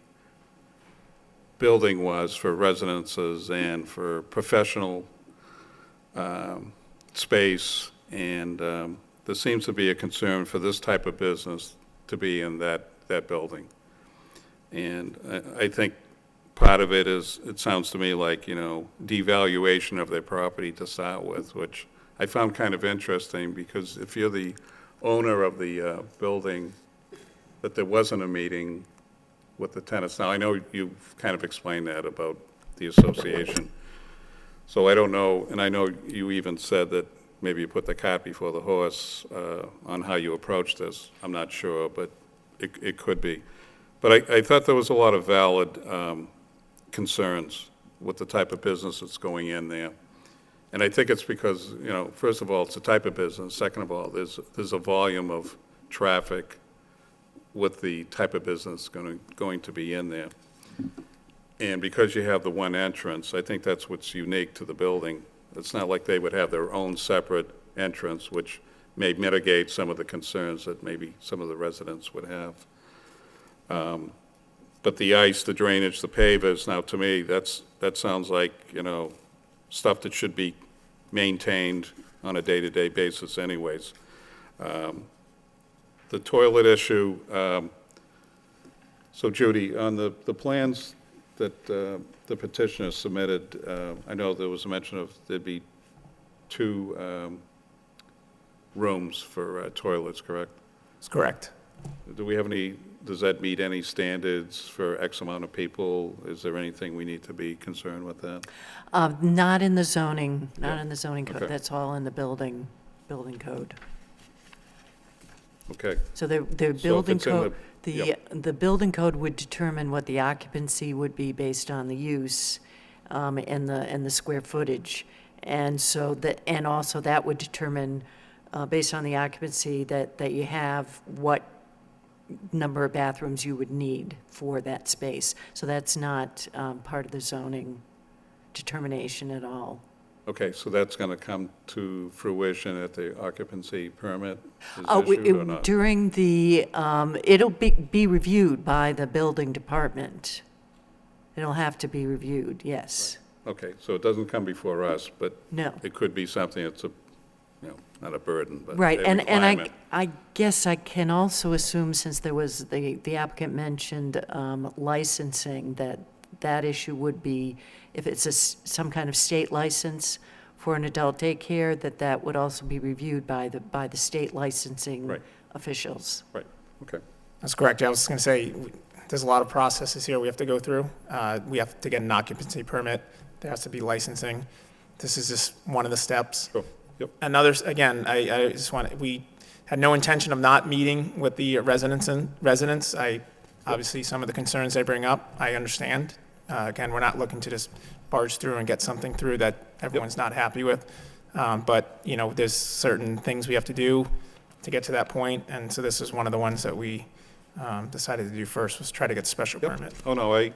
building was for residences and for professional space, and there seems to be a concern for this type of business to be in that building. And I think part of it is, it sounds to me like, devaluation of their property to start with, which I found kind of interesting, because if you're the owner of the building, that there wasn't a meeting with the tenants. Now, I know you've kind of explained that about the association. So I don't know, and I know you even said that maybe you put the cart before the horse on how you approach this. I'm not sure, but it could be. But I thought there was a lot of valid concerns with the type of business that's going in there. And I think it's because, first of all, it's a type of business. Second of all, there's a volume of traffic with the type of business going to be in there. And because you have the one entrance, I think that's what's unique to the building. It's not like they would have their own separate entrance, which may mitigate some of the concerns that maybe some of the residents would have. But the ice, the drainage, the pavers, now to me, that sounds like, stuff that should be maintained on a day-to-day basis anyways. The toilet issue, so Judy, on the plans that the petitioner submitted, I know there was a mention of there'd be 2 rooms for toilets, correct? That's correct. Does that meet any standards for X amount of people? Is there anything we need to be concerned with that? Not in the zoning, not Yeah. in the zoning code. Okay. That's all in the building code. Okay, So the if building it's in code, yep. the building code would determine what the occupancy would be based on the use and the square footage. And so and also that would determine, based on the occupancy that you have, what number of bathrooms you would need for that space. So that's not part of the zoning determination at all. Okay, so that's going to come to fruition at the occupancy permit is Oh, issued or not? during the, it'll be reviewed by the building department. It'll have to be reviewed, yes. Okay, so it doesn't come before us, but No. it could be something that's not a burden, but Right, a and requirement. I guess I can also assume, since there was, the applicant mentioned licensing, that issue would be, if it's some kind of state license for an adult daycare, that would also be reviewed by the state licensing Right. officials. Right, okay. That's correct. I was just going to say, there's a lot of processes here we have to go through. We have to get an occupancy permit. There has to be licensing. This is just one of the steps. Sure, yep. And others, again, I just want, we had no intention of not meeting with the residents. Obviously, some of the concerns they bring up, I understand. Again, we're not looking to just barge through and get something through that everyone's not happy with. But, there's certain things we have to do to get to that point, and so this is one of the ones that we decided to do first, was try to get the special Yep. permit. Oh, no, I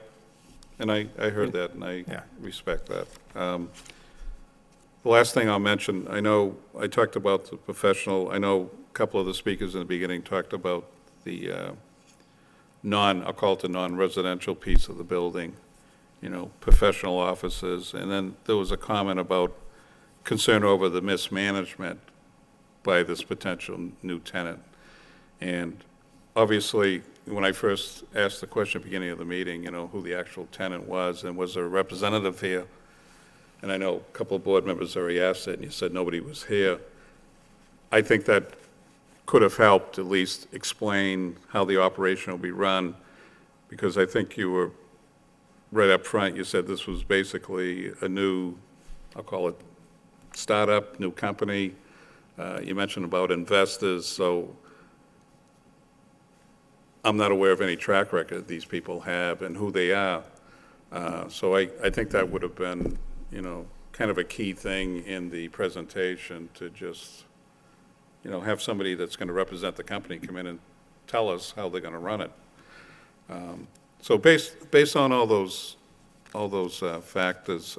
heard that, and I Yeah. respect that. The last thing I'll mention, I know I talked about the professional, I know a couple of the speakers in the beginning talked about the I'll call it the non-residential piece of the building, professional offices, and then there was a comment about concern over the mismanagement by this potential new tenant. And obviously, when I first asked the question at the beginning of the meeting, you know, who the actual tenant was, and was there a representative here? And I know a couple of board members already asked it, and you said nobody was here. I think that could have helped at least explain how the operation will be run, because I think you were right up front, you said this was basically a new, I'll call it startup, new company. You mentioned about investors, so I'm not aware of any track record these people have and who they are. So I think that would have been, you know, kind of a key thing in the presentation, to just, you know, have somebody that's going to represent the company come in and tell us how they're going to run it. So based on all those factors,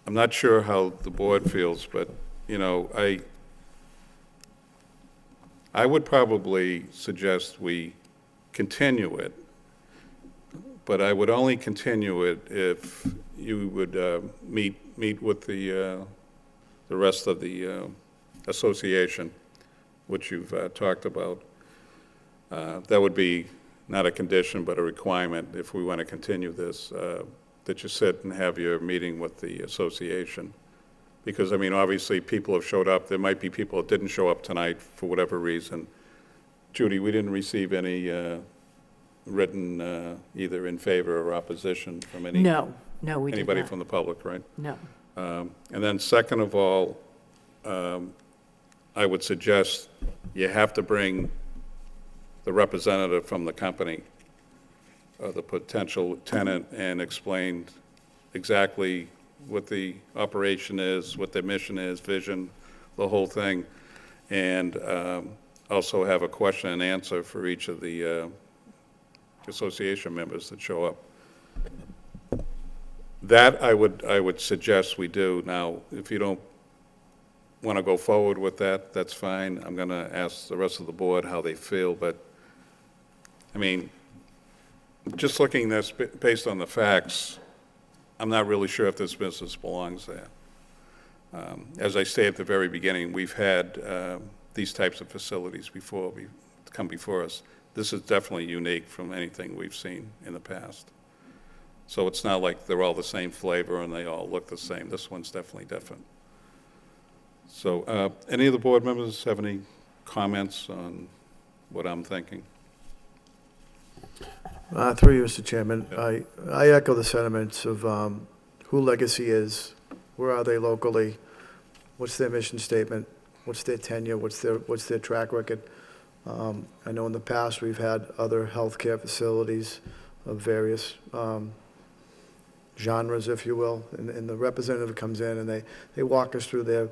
I'm not sure how the board feels, but, you know, I would probably suggest we continue it, but I would only continue it if you would meet with the rest of the association, which you've talked about. That would be not a condition, but a requirement if we want to continue this, that you sit and have your meeting with the association. Because, I mean, obviously, people have showed up. There might be people that didn't show up tonight for whatever reason. Judy, we didn't receive any written either in favor or opposition from any... No, we did anybody not. from the public, right? No. And then second of all, I would suggest you have to bring the representative from the company, the potential tenant, and explain exactly what the operation is, what their mission is, vision, the whole thing, and also have a question and answer for each of the association members that show up. That I would suggest we do. Now, if you don't want to go forward with that, that's fine. I'm going to ask the rest of the board how they feel, but, I mean, just looking at this based on the facts, I'm not really sure if this business belongs there. As I say at the very beginning, we've had these types of facilities before, come before us. This is definitely unique from anything we've seen in the past. So it's not like they're all the same flavor and they all look the same. This one's definitely different. So any of the board members have any comments on what I'm thinking? Through you, Mr. Chairman, I echo the sentiments of who Legacy is, where are they locally, what's their mission statement, what's their tenure, what's their track record. I know in the past we've had other healthcare facilities of various genres, if you will, and the representative comes in and they walk us through their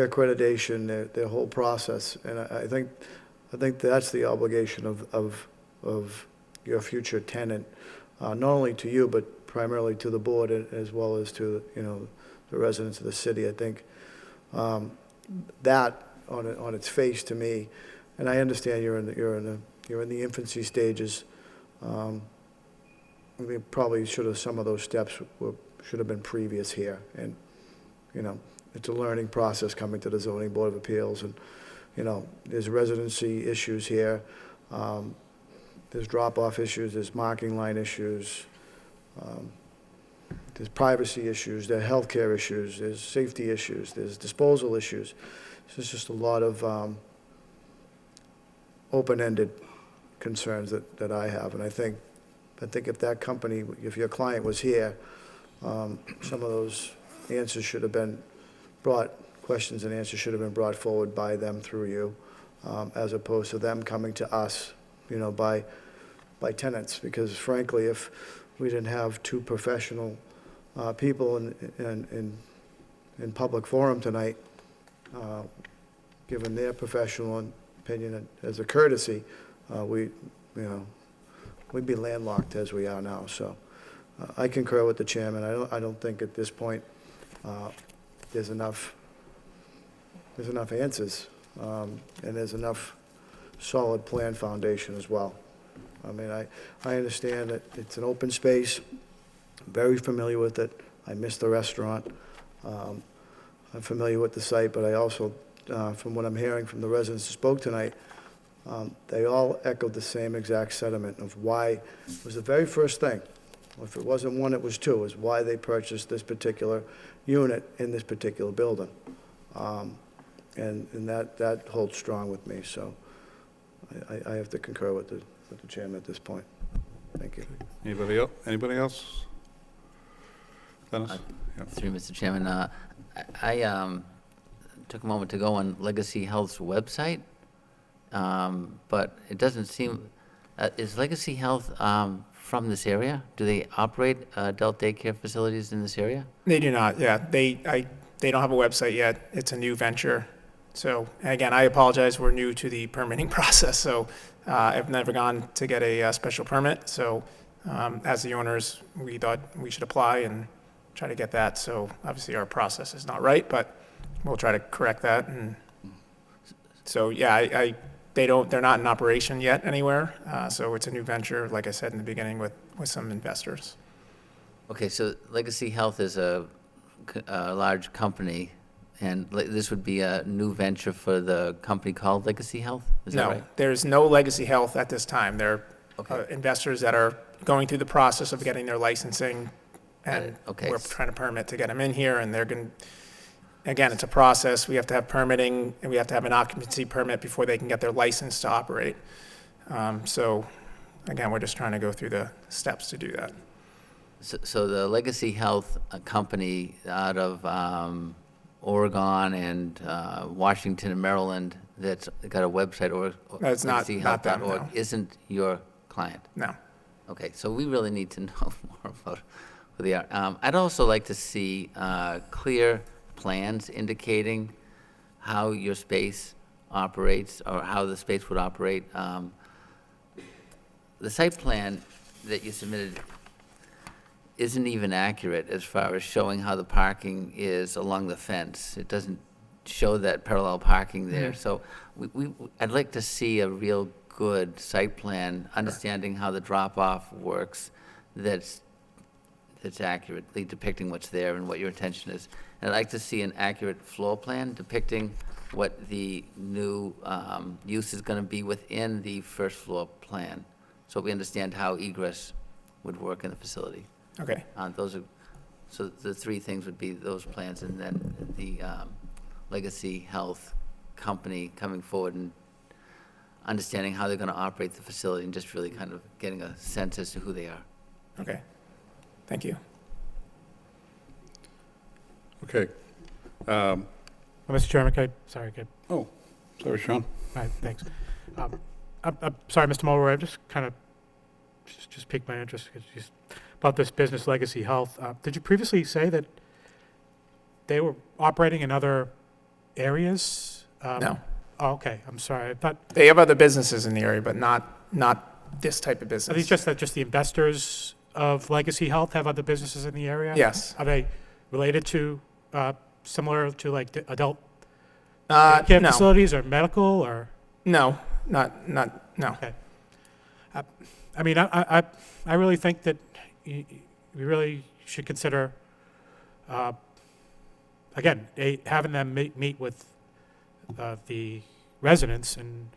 accreditation, their whole process, and I think that's the obligation of your future tenant, not only to you, but primarily to the board as well as to, you know, the residents of the city. I think that on its face to me, and I understand you're in the infancy stages. We probably should have, some of those steps should have been previous here, and, you know, it's a learning process coming to the Zoning Board of Appeals, and, you know, there's residency issues here. There's drop-off issues, there's marking line issues, there's privacy issues, there are healthcare issues, there's safety issues, there's disposal issues. There's just a lot of open-ended concerns that I have, and I think if that company, if your client was here, some of those answers should have been questions and answers should have been brought forward by them through you, as opposed to them coming to us, you know, by tenants, because frankly, if we didn't have two professional people in public forum tonight, given their professional opinion as a courtesy, we'd be landlocked as we are now. So I concur with the chairman. I don't think at this point there's enough answers, and there's enough solid plan foundation as well. I mean, I understand that it's an open space, very familiar with it. I miss the restaurant. I'm familiar with the site, but I also, from what I'm hearing from the residents who spoke tonight, they all echoed the same exact sentiment of why, it was the very first thing. If it wasn't one, it was two, is why they purchased this particular unit in this particular building. And that holds strong with me, so I have to concur with the chairman at this point. Thank you. Anybody else? Anybody else? Dennis? Yeah. Through Mr. Chairman, I took a moment to go on Legacy Health's website, but it doesn't seem, is Legacy Health from this area? Do they operate adult daycare facilities in this area? They do not, yeah. They don't have a website yet. It's a new venture. So, again, I apologize. We're new to the permitting process, so I've never gone to get a special permit. So, as the owners, we thought we should apply and try to get that. So, obviously, our process is not right, but we'll try to correct that. And so, yeah, they're not in operation yet anywhere. So, it's a new venture, like I said in the beginning, with some investors. Okay, so Legacy Health is a large company, and this would be a new venture for the company called Legacy Health? Is that right? No, there's no Legacy Health at this time. They're Okay. investors that are going through the process of getting their licensing, Got and it. Okay. we're trying to permit to get them in here, and they're going, again, it's a process. We have to have permitting, and we have to have an occupancy permit before they can get their license to operate. So, again, we're just trying to go through the steps to do that. So the Legacy Health company out of Oregon and Washington and Maryland that's got a website, or That's not them, legacyhealth.org, no. isn't your client? No. Okay, so we really need to know more about who they are. I'd also like to see clear plans indicating how your space operates, or how the space would operate. The site plan that you submitted isn't even accurate as far as showing how the parking is along the fence. It doesn't show that parallel parking there. So I'd like to see a real good site plan, understanding how the drop-off works, that's accurately depicting what's there and what your intention is. And I'd like to see an accurate floor plan depicting what the new use is going to be within the first floor plan, so we understand how egress would work in the facility. Okay. So the three things would be those plans, and then the Legacy Health company coming forward and understanding how they're going to operate the facility, and just really kind of getting a sense as to who they are. Okay. Thank you. Okay. Mr. Chairman, sorry, Oh, sorry, Sean. All right, thanks. I'm sorry, Mr. Mulroy, I've just kind of just piqued my interest about this business Legacy Health. Did you previously say that they were operating in other areas? No. Oh, okay, I'm sorry. I thought, They have other businesses in the area, but not this type of are these business. just the investors of Legacy Health have other businesses in the area? Yes. Are they related to, similar to like the adult care No. facilities or medical or? No, no. Okay. I mean, I really think that we really should consider, again, having them meet with the residents, and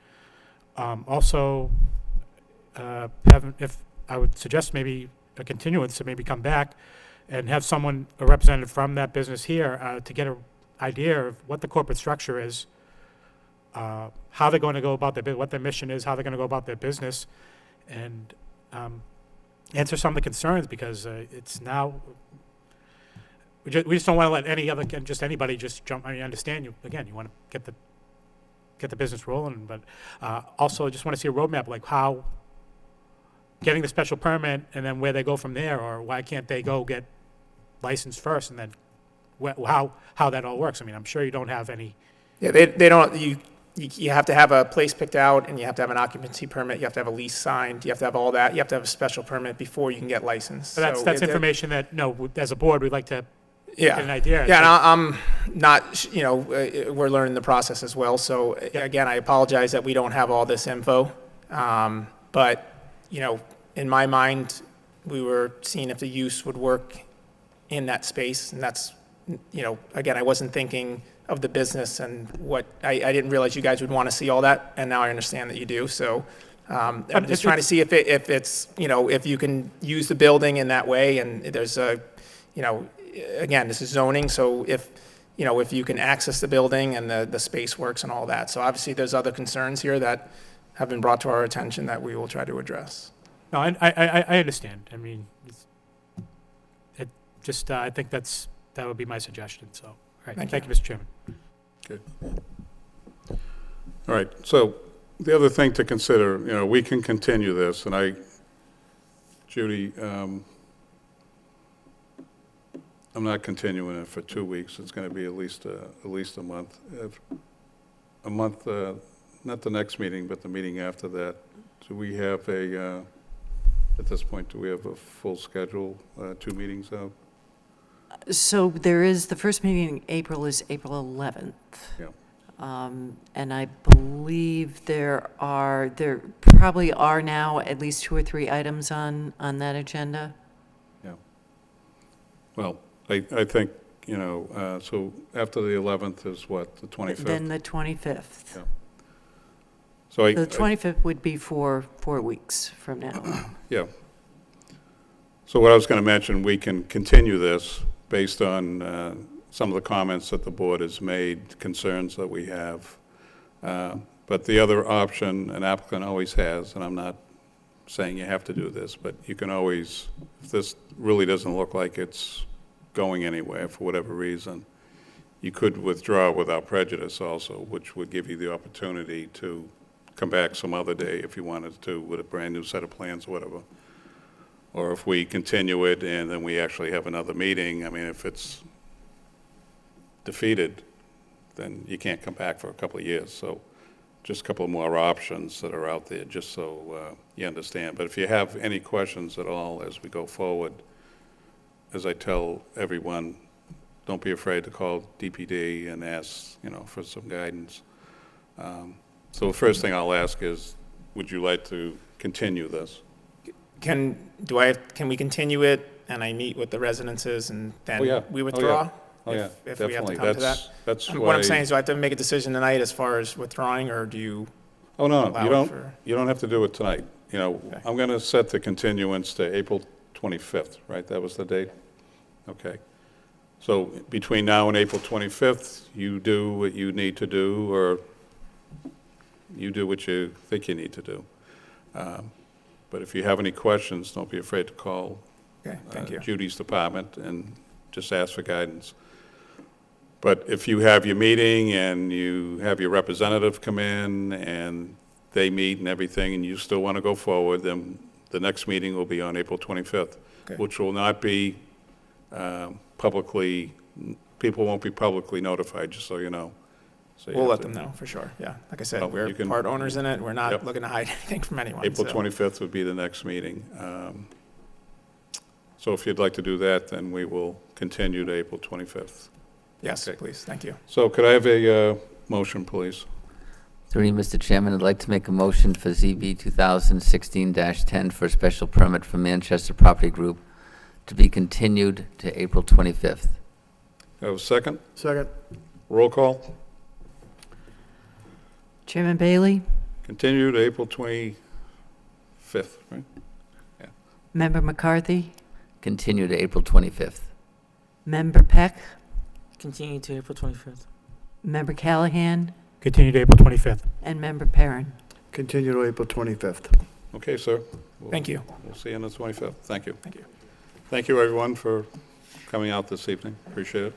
also if I would suggest maybe a continuance to maybe come back and have someone, a representative from that business here, to get an idea of what the corporate structure is, how they're going to go about what their mission is, how they're going to go about their business, and answer some of the concerns, because it's now, we just don't want to let anybody just jump. I mean, I understand you, again, you want to get the business rolling, but also just want to see a roadmap, like how getting the special permit and then where they go from there, or why can't they go get licensed first, and then how that all works. I mean, I'm sure you don't have any. Yeah, they don't, you have to have a place picked out, and you have to have an occupancy permit, you have to have a lease signed, you have to have all that, you have to have a special permit before you can get licensed. So that's information that, as a board, we'd like to Yeah. get an idea. Yeah, and I'm not, we're learning the process as well, so again, I apologize that we don't have all this info. But, in my mind, we were seeing if the use would work in that space, and that's again, I wasn't thinking of the business and what, I didn't realize you guys would want to see all that, and now I understand that you do, so I'm just trying to see if it's, if you can use the building in that way, and there's again, this is zoning, so if you can access the building and the space works and all that. So obviously, there's other concerns here that have been brought to our attention that we will try to address. No, I understand. I mean, I think that would be my suggestion, so. All right, thank you, Mr. Chairman. Good. All right, so the other thing to consider, we can continue this, and Judy, I'm not continuing it for 2 weeks. It's going to be at least a month. A month, not the next meeting, but the meeting after that. Do we have at this point, do we have a full schedule, 2 meetings out? So the first meeting in April is April 11th. Yeah. And I believe there probably are now at least 2 or 3 items on that agenda. Yeah. Well, I think, so after the 11th is what, the 25th? Then the 25th. Yeah. So The 25th would be 4 weeks from now. Yeah. So what I was going to mention, we can continue this based on some of the comments that the board has made, concerns that we have. But the other option an applicant always has, and I'm not saying you have to do this, but you can always, if this really doesn't look like it's going anywhere for whatever reason, you could withdraw without prejudice also, which would give you the opportunity to come back some other day if you wanted to with a brand-new set of plans or whatever. Or if we continue it and then we actually have another meeting, I mean, if it's defeated, then you can't come back for a couple of years. So just a couple of more options that are out there, just so you understand. But if you have any questions at all as we go forward, as I tell everyone, don't be afraid to call DPD and ask, for some guidance. So the first thing I'll ask is, would you like to continue this? Can we continue it and I meet with the residences and then Oh, yeah. we withdraw? Oh, yeah, If we have to definitely. come to that? That's What I'm why- saying is, do I have to make a decision tonight as far as withdrawing, or do you? Oh, no, allow it for- you don't have to do it tonight. I'm going to set the continuance to April 25th, right? That was the date? Okay. So between now and April 25th, you do what you need to do, or you do what you think you need to do. But if you have any questions, don't be afraid to call Okay, thank you. Judy's department and just ask for guidance. But if you have your meeting and you have your representative come in and they meet and everything, and you still want to go forward, then the next meeting will be on April 25th, Okay. which will not be publicly, people won't be publicly notified, just so you know. So you We'll have let to- them know, for sure, yeah. Like I said, Well, we're you can- part owners in it, we're not Yep. looking to hide anything from anyone. April so- 25th would be the next meeting. So if you'd like to do that, then we will continue to April 25th. Yes, Okay. please, thank you. So could I have a motion, please? Through you, Mr. Chairman, I'd like to make a motion for ZB 2016-10 for a special permit for Manchester Property Group to be continued to April 25th. Have a second? Second. Roll call. Chairman Bailey, Continue to April 25th, right? Member McCarthy, Continue to April 25th. Member Peck, Continue to April 25th. Member Callahan, Continue to April 25th. and Member Perrin. Continue to April 25th. Okay, sir. Thank you. We'll see you on the 25th. Thank you. Thank you. Thank you, everyone, for coming out this evening. Appreciate it.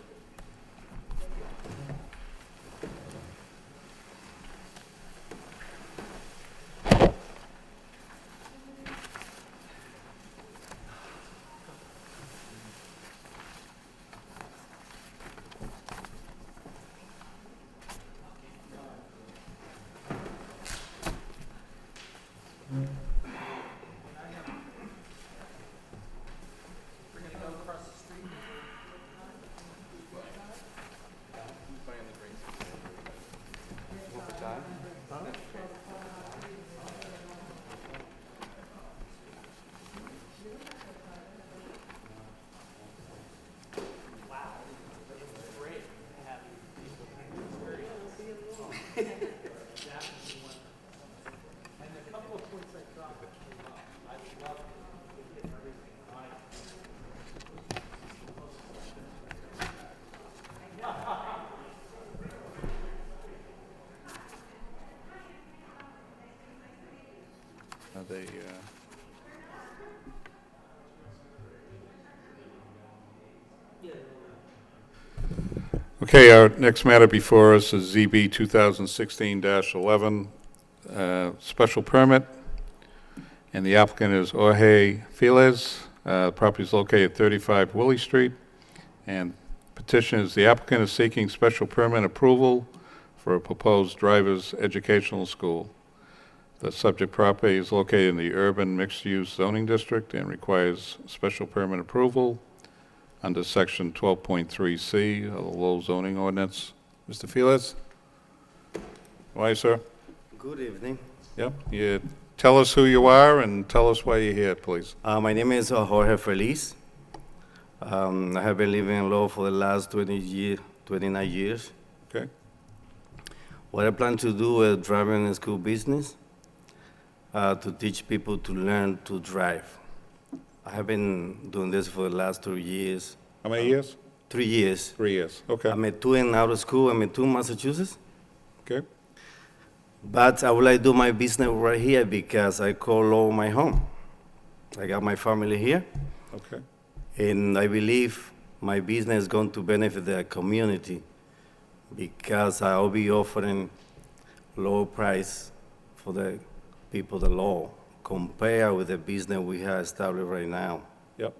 Are they, Okay, our next matter before us is ZB 2016-11, special permit, and the applicant is Jorge Felez. Property is located at 35 Willie Street, and petition is the applicant is seeking special permit approval for a proposed driver's educational school. The subject property is located in the urban mixed-use zoning district and requires special permit approval under section 12.3C of the Lowell zoning ordinance. Mr. Felix? Why, sir? Good evening. Yep, you tell us who you are and tell us why you're here, please. My name is Jorge Feliz. I have been living in Lowell for the last 29 years. Okay, What I plan to do is driving a school business to teach people to learn to drive. I have been doing this for the last 2 years. how many years? 3 years. 3 years, okay, I'm a two out of school. I'm a two in Massachusetts. okay, But I would like to do my business right here because I call Lowell my home. I got my family here. okay, And I believe my business is going to benefit the community because I'll be offering low price for the people that Lowell compare with the business we have established right now. yep,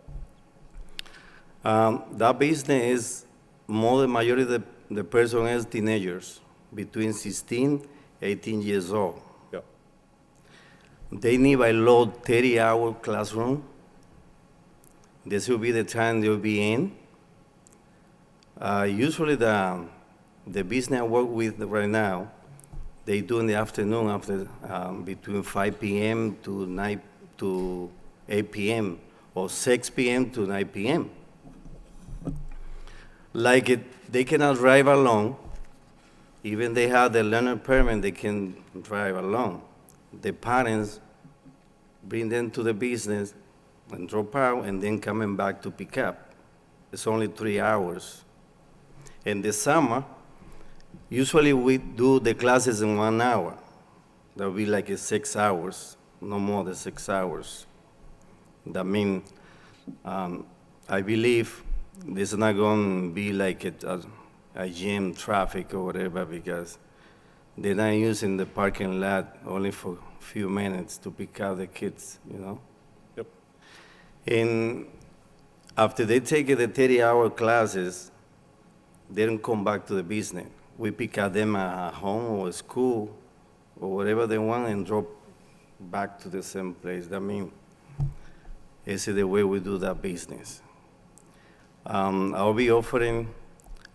That business is more the majority of the person is teenagers between 16, 18 years old. yep, They need by law 30-hour classroom. This will be the time they'll be in. Usually the business I work with right now, they do in the afternoon after between 5 p.m. to 8 p.m. or 6 p.m. to 9 p.m. Like they cannot drive alone. Even they have the learner permit, they can drive alone. The parents bring them to the business and drop out and then coming back to pick up. It's only 3 hours. In the summer, usually we do the classes in 1 hour. That'll be like 6 hours, no more than 6 hours. That means I believe this is not going to be like a gym traffic or whatever because they're not using the parking lot only for a few minutes to pick up the kids, you know? yep, And after they take the 30-hour classes, they don't come back to the business. We pick up them at home or school or whatever they want and drop back to the same place. I mean, this is the way we do that business. I'll be offering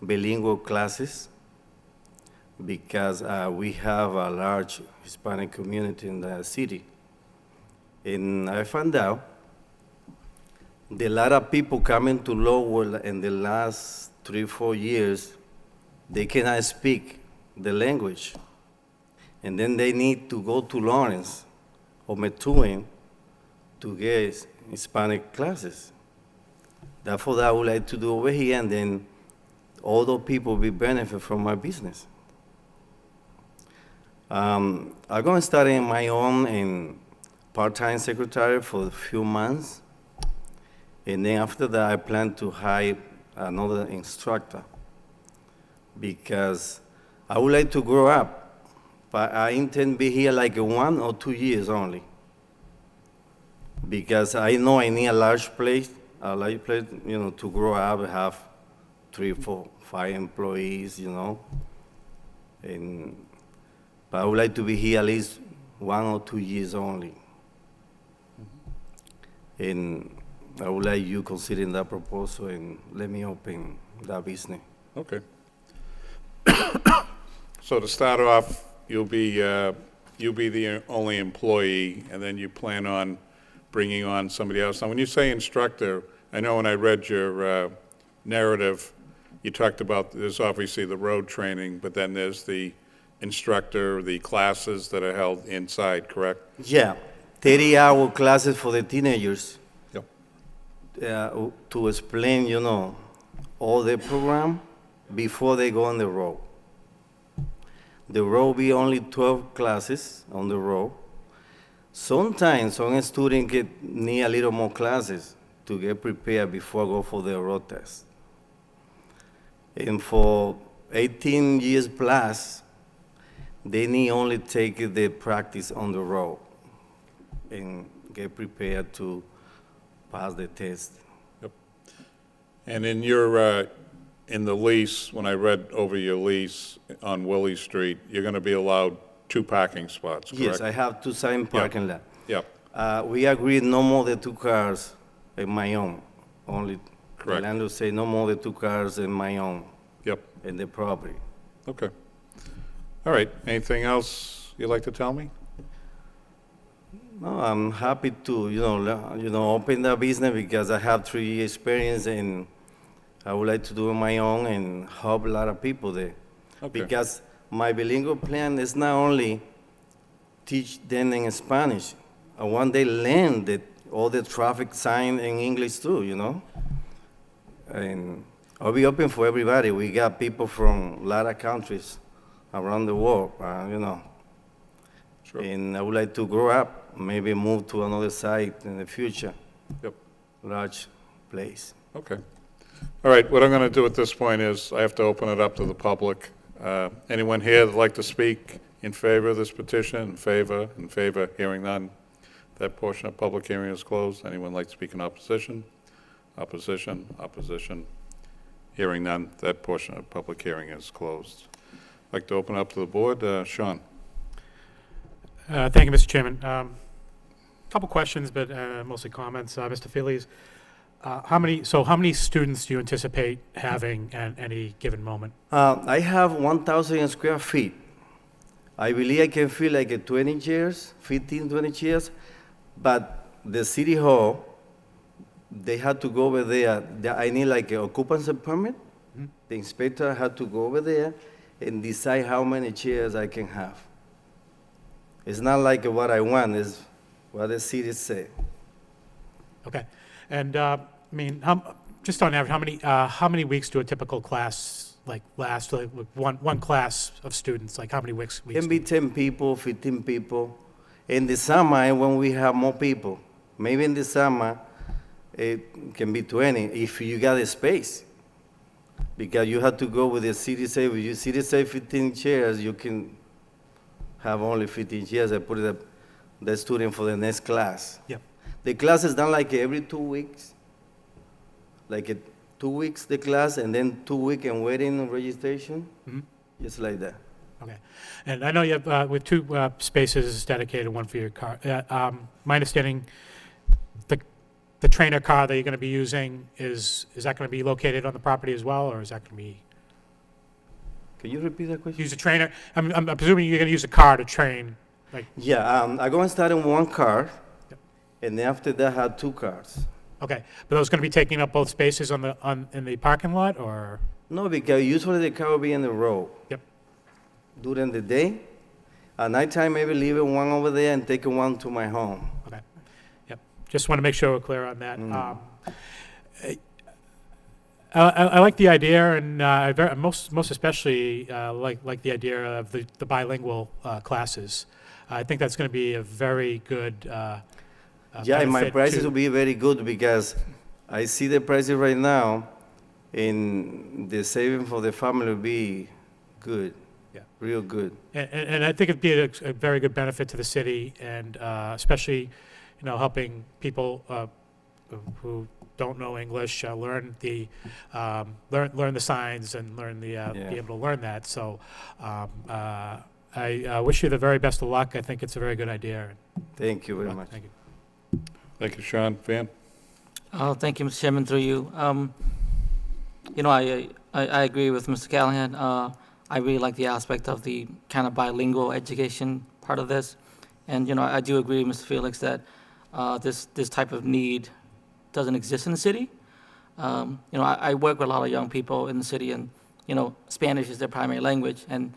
bilingual classes because we have a large Hispanic community in the city. And I found out that a lot of people coming to Lowell in the last 3 or 4 years, they cannot speak the language. And then they need to go to Lawrence or Methuen to get Hispanic classes. Therefore, that I would like to do over here, and then all those people will benefit from my business. I'm going to start in my own and part-time secretary for a few months. And then after that, I plan to hire another instructor because I would like to grow up, but I intend to be here like 1 or 2 years only because I know I need a large place, you know, to grow up, have 3, 4, 5 employees, you know. But I would like to be here at least 1 or 2 years only. And I would like you considering that proposal and let me open that business. okay. So to start off, you'll be the only employee, and then you plan on bringing on somebody else. Now, when you say instructor, I know when I read your narrative, you talked about there's obviously the road training, but then there's the instructor, the classes that are held inside, correct? Yeah, 30-hour classes for the teenagers Yep. to explain, you know, all the program before they go on the road. The road will be only 12 classes on the road. Sometimes some students need a little more classes to get prepared before go for the road test. And for 18 years plus, they need only take the practice on the road and get prepared to pass the test. And in your, in the lease, when I read over your lease on Willie Street, you're going to be allowed 2 parking spots, correct? Yes, I have 2 signed parking lot. Yep, We agreed no more than 2 cars in my own. Only, the Correct. landlord say no more than 2 cars in my own, yep, in the property. okay. All right, anything else you'd like to tell me? No, I'm happy to, open the business because I have 3 years experience and I would like to do it on my own and help a lot of people there. Okay. Because my bilingual plan is not only teach them in Spanish. I want they learn all the traffic sign in English too, And I'll be open for everybody. We got people from a lot of countries around the world, Sure. And I would like to grow up, maybe move to another site in the future, Yep, large place. okay. All right, what I'm going to do at this point is I have to open it up to the public. Anyone here that'd like to speak in favor of this petition? In favor, hearing none. That portion of public hearing is closed. Anyone like to speak in opposition? Opposition. Hearing none. That portion of public hearing is closed. I'd like to open up to the board. Sean? Thank you, Mr. Chairman. Couple questions, but mostly comments. Mr. Feliz, how many students do you anticipate having at any given moment? I have 1,000 square feet. I believe I can fill like 20 chairs, 15, 20 chairs, but the city hall, they had to go over there. I need like an occupancy permit. The inspector had to go over there and decide how many chairs I can have. It's not like what I want, it's what the city say. Okay. And, just on average, how many weeks do a typical class, last, one class of students, how many weeks? Can be 10 people, 15 people. In the summer, when we have more people, maybe in the summer, it can be 20 if you got a space. Because you have to go with the city say, if you city say 15 chairs, you can have only 15 chairs. I put the student for the next class. Yep. The class is done like every 2 weeks. 2 weeks the class, and then 2 weeks in waiting and registration. Just like that. Okay. And I know you have, with 2 spaces dedicated, one for your car. My understanding, the trainer car that you're going to be using, is that going to be located on the property as well, or is that going to be? Can you repeat that question? Use a trainer? I'm presuming you're going to use a car to train, Yeah, I'm going to start in 1 car, and then after that, I have 2 cars. Okay, but those going to be taking up both spaces in the parking lot, or? No, because usually the car will be in the road. Yep. During the day. At nighttime, maybe leaving 1 over there and taking 1 to my home. Okay. Yep. Just want to make sure we're clear on that. I like the idea, and I most especially like the idea of the bilingual classes. I think that's going to be a very good Yeah, and my benefit prices to- will be very good because I see the prices right now, and the saving for the family will be good. Yeah. Real good. And I think it'd be a very good benefit to the city, and especially, helping people who don't know English learn the signs and be able to learn that. So I wish you the very best of luck. I think it's a very good idea. Thank you very much. Thank you. Thank you, Sean. Van? Thank you, Mr. Chairman, through you. I agree with Mr. Callahan. I really like the aspect of the kind of bilingual education part of this. And, I do agree with Mr. Felix that this type of need doesn't exist in the city. I work with a lot of young people in the city, and, Spanish is their primary language, and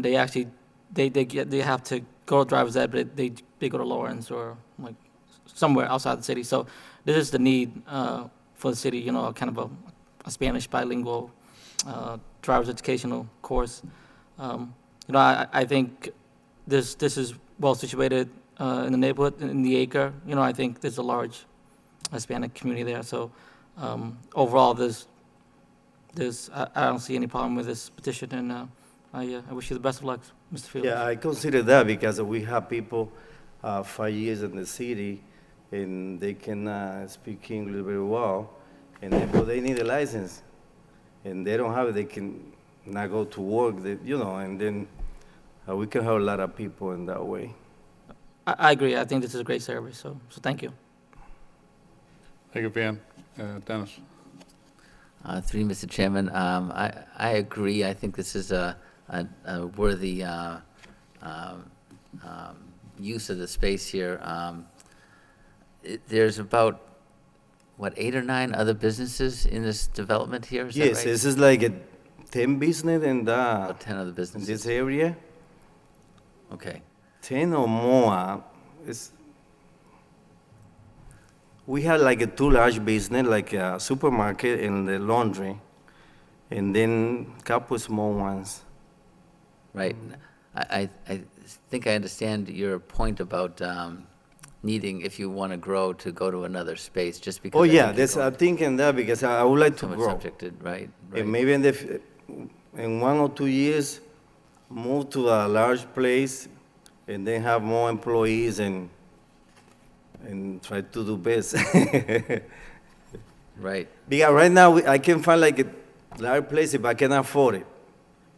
they actually, they have to go to driver's ed, but they go to Lawrence or somewhere outside the city. So this is the need for the city, kind of a Spanish bilingual driver's educational course. I think this is well situated in the neighborhood, in the acre. You know, I think there's a large Hispanic community there, so overall, I don't see any problem with this petition, and I wish you the best of luck, Mr. Fields. Yeah, I consider that because we have people 5 years in the city, and they can speak English very well, and but they need a license, and they don't have it. They can not go to work, and then we can help a lot of people in that way. I agree. I think this is a great service, so thank you. Thank you, Van. Dennis? Through you, Mr. Chairman, I agree. I think this is a worthy use of the space here. There's about, what, 8 or 9 other businesses in this development here? Is that Yes, right? this is like a 10 business in About 10 other in businesses? this area. Okay. 10 or more. We have like a 2 large business, like a supermarket and the laundry, and then a couple small ones. Right. I think I understand your point about needing, if you want to grow, to go to another space, just because. Oh, I yeah, think you're I'm going thinking that because I would like to so much grow. subjected, right? Right. And maybe in 1 or 2 years, move to a large place and then have more employees and try to do best. Right. Because right now, I can find like a large place if I can afford it.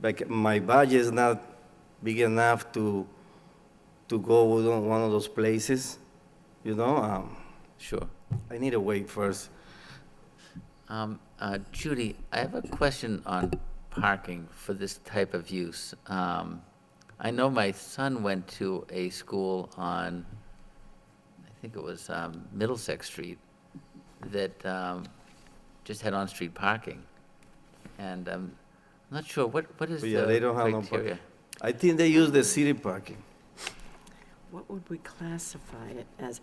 Like my budget is not big enough to go to one of those places, Sure. I need to wait first. Judy, I have a question on parking for this type of use. I know my son went to a school on, I think it was Middlesex Street, that just had on-street parking. And I'm not sure, what is But the yeah, they don't have no criteria? parking. I think they use the city parking. What would we classify it as?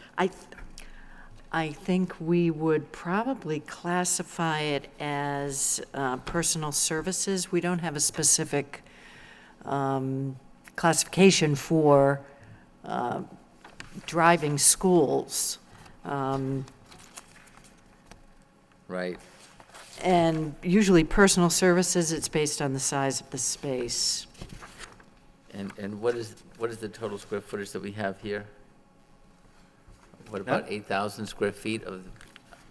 I think we would probably classify it as personal services. We don't have a specific classification for driving schools. Right. And usually personal services, it's based on the size of the space. And what is the total square footage that we have here? What about 8,000 square feet of,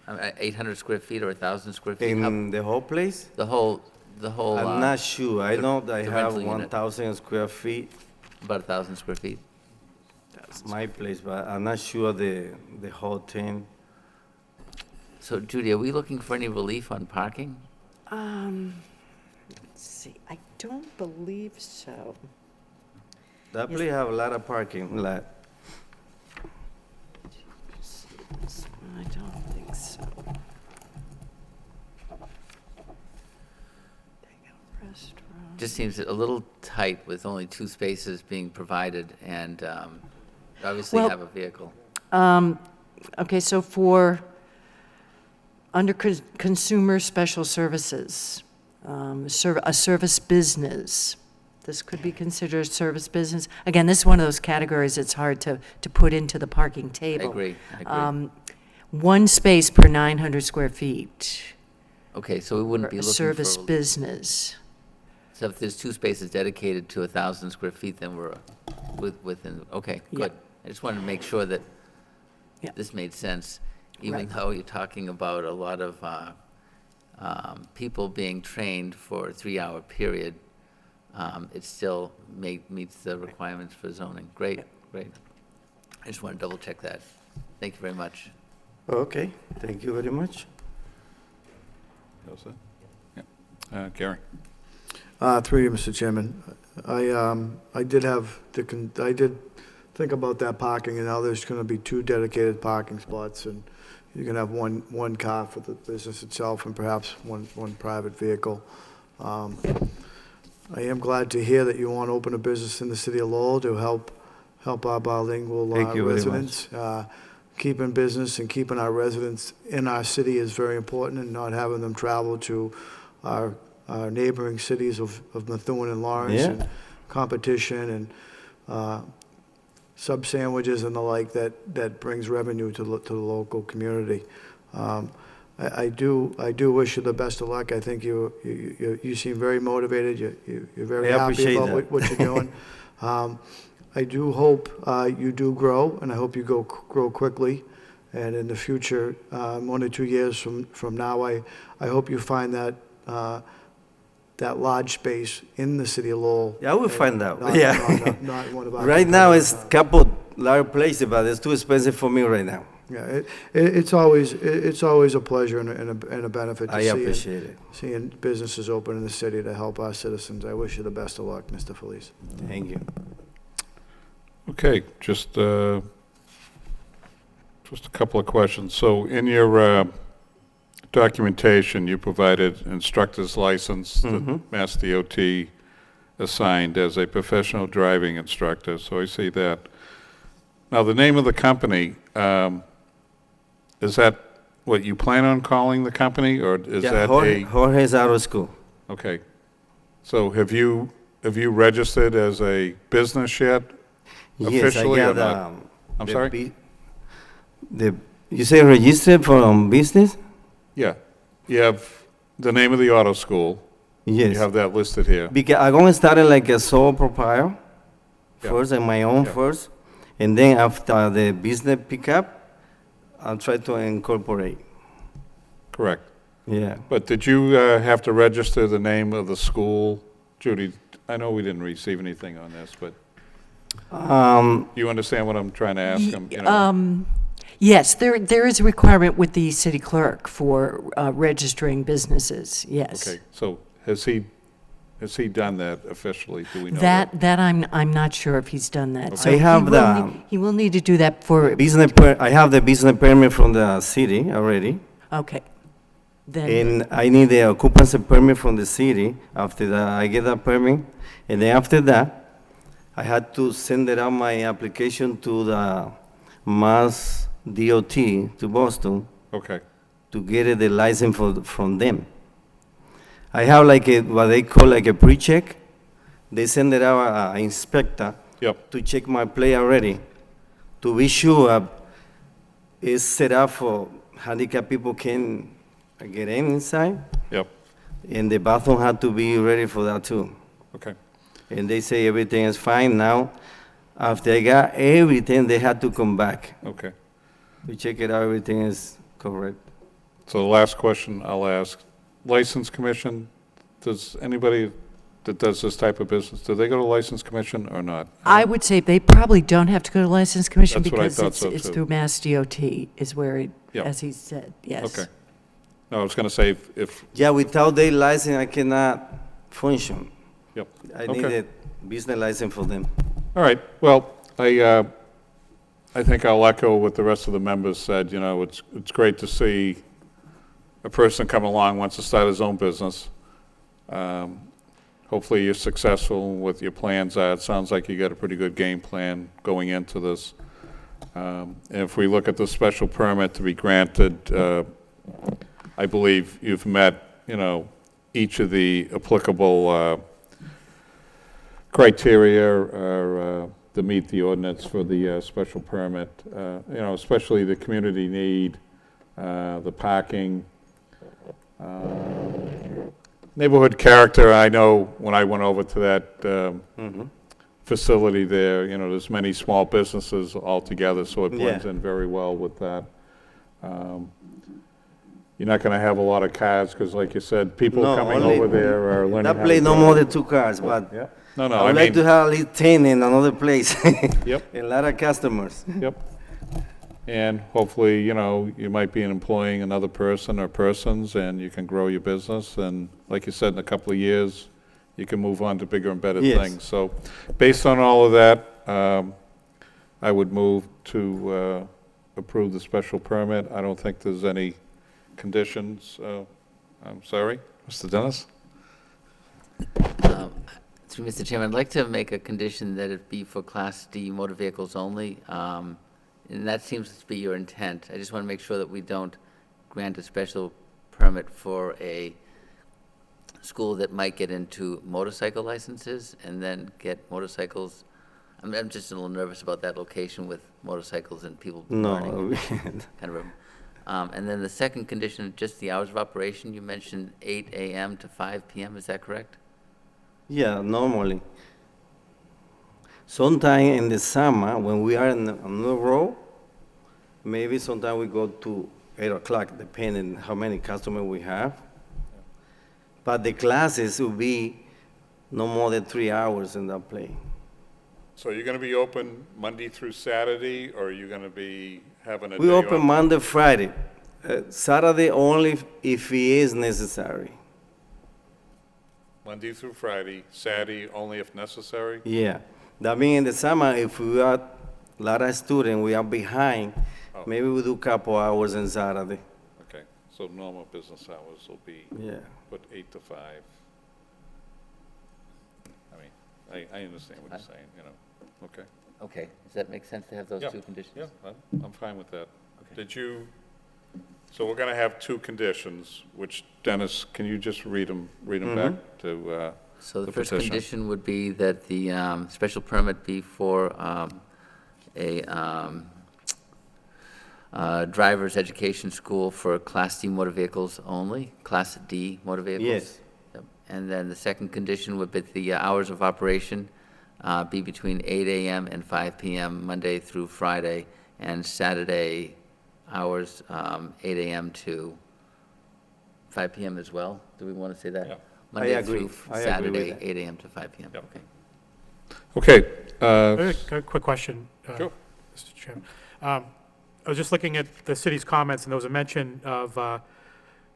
800 square feet or 1,000 square feet? In the whole place? The whole. I'm not sure. I know that I the have rental unit. 1,000 square feet, About 1,000 square feet. my place, but I'm not sure the whole thing. So Judy, are we looking for any relief on parking? Let's see, I don't believe so. That Yes. place have a lot of parking lot. I don't think so. Restaurant. Just seems a little tight with only 2 spaces being provided and obviously Well- have a vehicle. Okay, so for, under consumer special services, a service business, this could be considered a service business. Again, this is one of those categories that's hard to put into the parking I table. agree, I agree. 1 space per 900 square feet. Okay, so we wouldn't for be a looking for. service business. So if there's 2 spaces dedicated to 1,000 square feet, then we're within, okay, Yeah. good. I just wanted to make sure that Yeah. this made sense, even Right. though you're talking about a lot of people being trained for a 3-hour period. It still meets the requirements for zoning. Great, great. I just want to double check that. Thank you very much. Okay, thank you very much. All set? Yeah. Gary? Through you, Mr. Chairman. I did think about that parking, and now there's going to be 2 dedicated parking spots, and you're going to have one car for the business itself and perhaps one private vehicle. I am glad to hear that you want to open a business in the city of Lowell to help our bilingual Thank you very much. residents. Keeping business and keeping our residents in our city is very important, and not having them travel to our neighboring cities of Methuen and Lawrence Yeah. and competition. And sub sandwiches and the like that brings revenue to the local community. I do wish you the best of luck. I think you seem very motivated. You're very I happy appreciate about that. what you're doing. I do hope you do grow, and I hope you grow quickly. And in the future, 1 or 2 years from now, I hope you find that large space in the city of Lowell. Yeah, I will find out. Not- Yeah. not one of our Right now, competitors. it's couple large places, but it's too expensive for me right now. Yeah, it's always a pleasure and a benefit to I see appreciate it. seeing businesses open in the city to help our citizens. I wish you the best of luck, Mr. Felice. Thank you. Okay, just a couple of questions. So in your documentation, you provided instructor's license that Mass DOT assigned as a professional driving instructor, so I see that. Now, the name of the company, is that what you plan on calling the company, or is Yeah, that Jorge's out of school. okay. So have you registered as a business yet? Yes, Officially I or got, not? I'm sorry? You say registered for business? Yeah. You have the name of the auto school. Yes. You have that listed here. Because I'm going to start like a sole proprietor Yeah. first, and my own Yeah. first. And then after the business pick up, I'll try to incorporate. Correct. Yeah. But did you have to register the name of the school? Judy, I know we didn't receive anything on this, but you understand what I'm trying to ask him? You know? Yes, there is a requirement with the city clerk for registering businesses, yes. Okay, so has he done that officially? Do we know That I'm not sure if he's done that. Okay. So I have he will the- need- He will need to do that for, I have the business permit from the city already. okay. Then, And I need the occupancy permit from the city. After that, I get that permit. And then after that, I had to send it out my application to the Mass DOT to Boston Okay, to get the license from them. I have like what they call like a pre-check. They send it out an inspector yep, to check my play already, to be sure it's set up for handicapped people can get inside, yep, and the bathroom had to be ready for that too. okay. And they say everything is fine now. After I got everything, they had to come back Okay. to check it out, everything is correct. So the last question I'll ask, License Commission, does anybody that does this type of business, do they go to License Commission or not? I would say they probably don't have to go to License Commission That's what I because thought so, it's too. through Mass DOT is where, Yep. as he said, yes. Okay. No, I was going to say if, Yeah, without their license, I cannot function. yep. I Okay. need a business license for them. All right, well, I think I'll echo what the rest of the members said, you know, it's great to see a person come along, wants to start his own business. Hopefully you're successful with your plans. It sounds like you got a pretty good game plan going into this. And if we look at the special permit to be granted, I believe you've met, you know, each of the applicable criteria or to meet the ordinance for the special permit, you know, especially the community need, the parking, neighborhood character. I know when I went over to that facility there, you know, there's many small businesses all together, so it blends Yeah. in very well with that. You're not going to have a lot of cars, because like you said, people No, coming only- over there are learning how That to play no drive. more than 2 cars, but Yeah. No, no, I I would like to mean, have at least 10 in another place. yep, A lot of customers. yep. And hopefully, you know, you might be employing another person or persons, and you can grow your business, and like you said, in a couple of years, you can move on to bigger and better Yes. things. So, based on all of that, I would move to approve the special permit. I don't think there's any conditions. I'm sorry, Mr. Dennis? Through Mr. Chairman, I'd like to make a condition that it be for Class D motor vehicles only, and that seems to be your intent. I just want to make sure that we don't grant a special permit for a school that might get into motorcycle licenses and then get motorcycles I'm just a little nervous about that location with motorcycles and people No, burning. Kind of and then the second condition, just the hours of operation, you mentioned 8 a.m. to 5 p.m., is that correct? yeah, normally. Sometime in the summer, when we are on the road, maybe sometime we go to 8 o'clock, depending how many customers we have. But the classes will be no more than 3 hours in that place. So you're going to be open Monday through Saturday, or are you going to be having a day We open off? Monday, Friday. Saturday only if it is necessary. Monday through Friday, Saturday only if necessary? Yeah. That means in the summer, if we are a lot of students, we are behind, Oh. maybe we do couple hours on Saturday. Okay, so normal business hours will be, Yeah. put 8 to 5. I mean, I understand what you're saying, you know, okay. Okay, does that make sense to have those Yeah, two conditions? Yeah, I'm fine with that. Did you, so we're going to have two conditions, which, Dennis, can you just read them back to So the the first petition? condition would be that the special permit be for a driver's education school for Class D motor vehicles only, Class D motor vehicles? Yes. Yep. And then the second condition would be the hours of operation be between 8 a.m. and 5 p.m., Monday through Friday, and Saturday hours 8 a.m. to 5 p.m. as well? Do we want to say that? Yeah. Monday agree. through I agree with Saturday, that. 8 a.m. to 5 p.m. Yep. Okay. Okay, A quick question. Sure. Mr. Chairman. I was just looking at the city's comments, and there was a mention of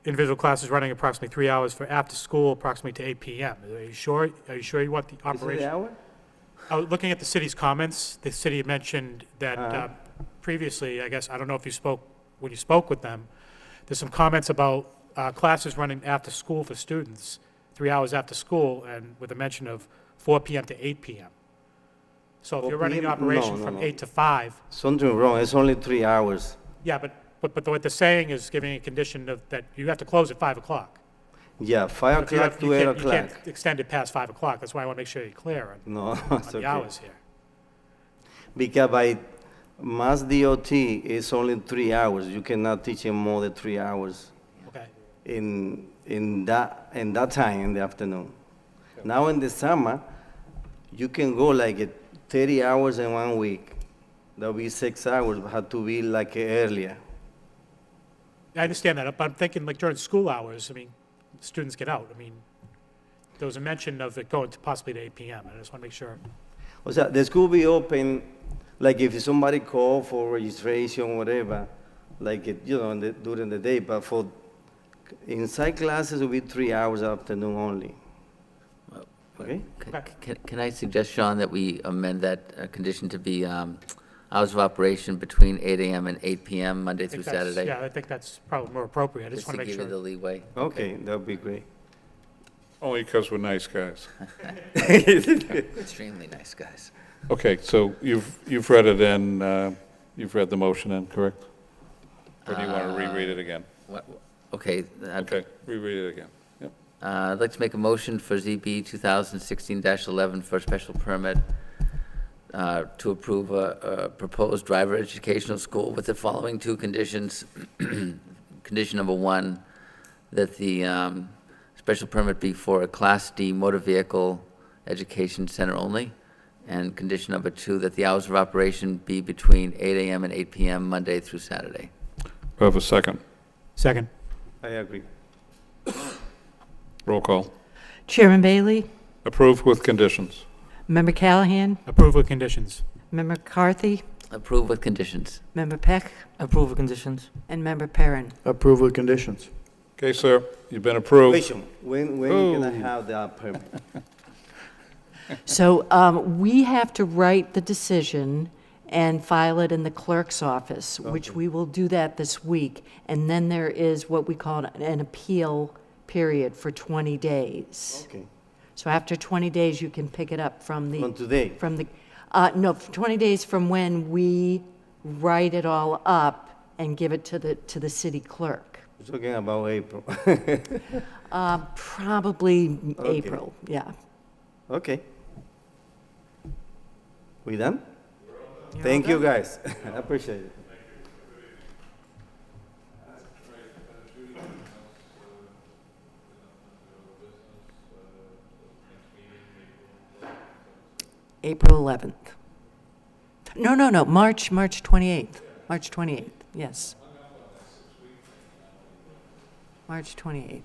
individual classes running approximately 3 hours for after-school, approximately to 8 p.m. Are you sure you want the Is it operation? the hour? I was looking at the city's comments. The city had mentioned that Uh-huh. previously, I guess, I don't know if you spoke, when you spoke with them, there's some comments about classes running after school for students, 3 hours after school, and with a mention of 4 p.m. to 8 p.m. So if 4 you're running the p.m.? operation No, from no. 8 to 5, Something wrong, it's only 3 hours. yeah, but what they're saying is giving a condition of that you have to close at 5 o'clock. Yeah, 5 If you have- o'clock to 8 You o'clock. can't extend it past 5 o'clock. That's why I want to make sure you're clear No, on it's the okay. hours here. Because by Mass DOT, it's only 3 hours. You cannot teach them more than 3 hours Okay. in that time in the afternoon. Now in the summer, you can go like 30 hours in 1 week. That'll be 6 hours, but have to be like earlier. I understand that, but I'm thinking like during school hours, I mean, students get out. I mean, there was a mention of it going to possibly to 8 p.m. I just want to make sure. O sea, the school be open, like if somebody call for registration, whatever, like, during the day, but for inside classes, it will be 3 hours afternoon only. Okay? Can I suggest, Sean, that we amend that condition to be hours of operation between 8 a.m. and 8 p.m., Monday I through think that's- Saturday? Yeah, I think that's probably more appropriate. I just Just want to to make give you the sure. leeway? Okay, that would be great. only because we're nice guys. Extremely nice, guys. Okay, so you've read it in, you've read the motion in, correct? Or do you want to reread it again? Okay. Okay, reread it again. Yep. I'd like to make a motion for ZB 2016-11 for a special permit to approve a proposed driver educational school with the following two conditions. Condition number one, that the special permit be for a Class D motor vehicle education center only. And condition number two, that the hours of operation be between 8 a.m. and 8 p.m., Monday through Saturday. We have a second. Second. I agree. Roll call. Chairman Bailey? Approved with conditions. Member Callahan? Approve with conditions. Member McCarthy? Approve with conditions. Member Peck? Approve of conditions. And Member Perrin? Approve with conditions. Okay, sir, you've been approved. Wait, when can I have that permit? So we have to write the decision and file it in the clerk's office, which we will do that this week. And then there is what we call an appeal period for 20 days. Okay, So after 20 days, you can pick it up from the... from today? From the, no, 20 days from when we write it all up and give it to the city clerk. We're talking about April. Probably Okay. April, yeah. Okay. We done? Thank you, guys. I appreciate it. April 11th. No, March 28th. March 28th, yes. March 28th.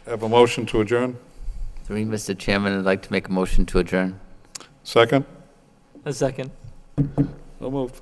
Have a motion to adjourn? Through you, Mr. Chairman, I'd like to make a motion to adjourn. Second? A second. So moved.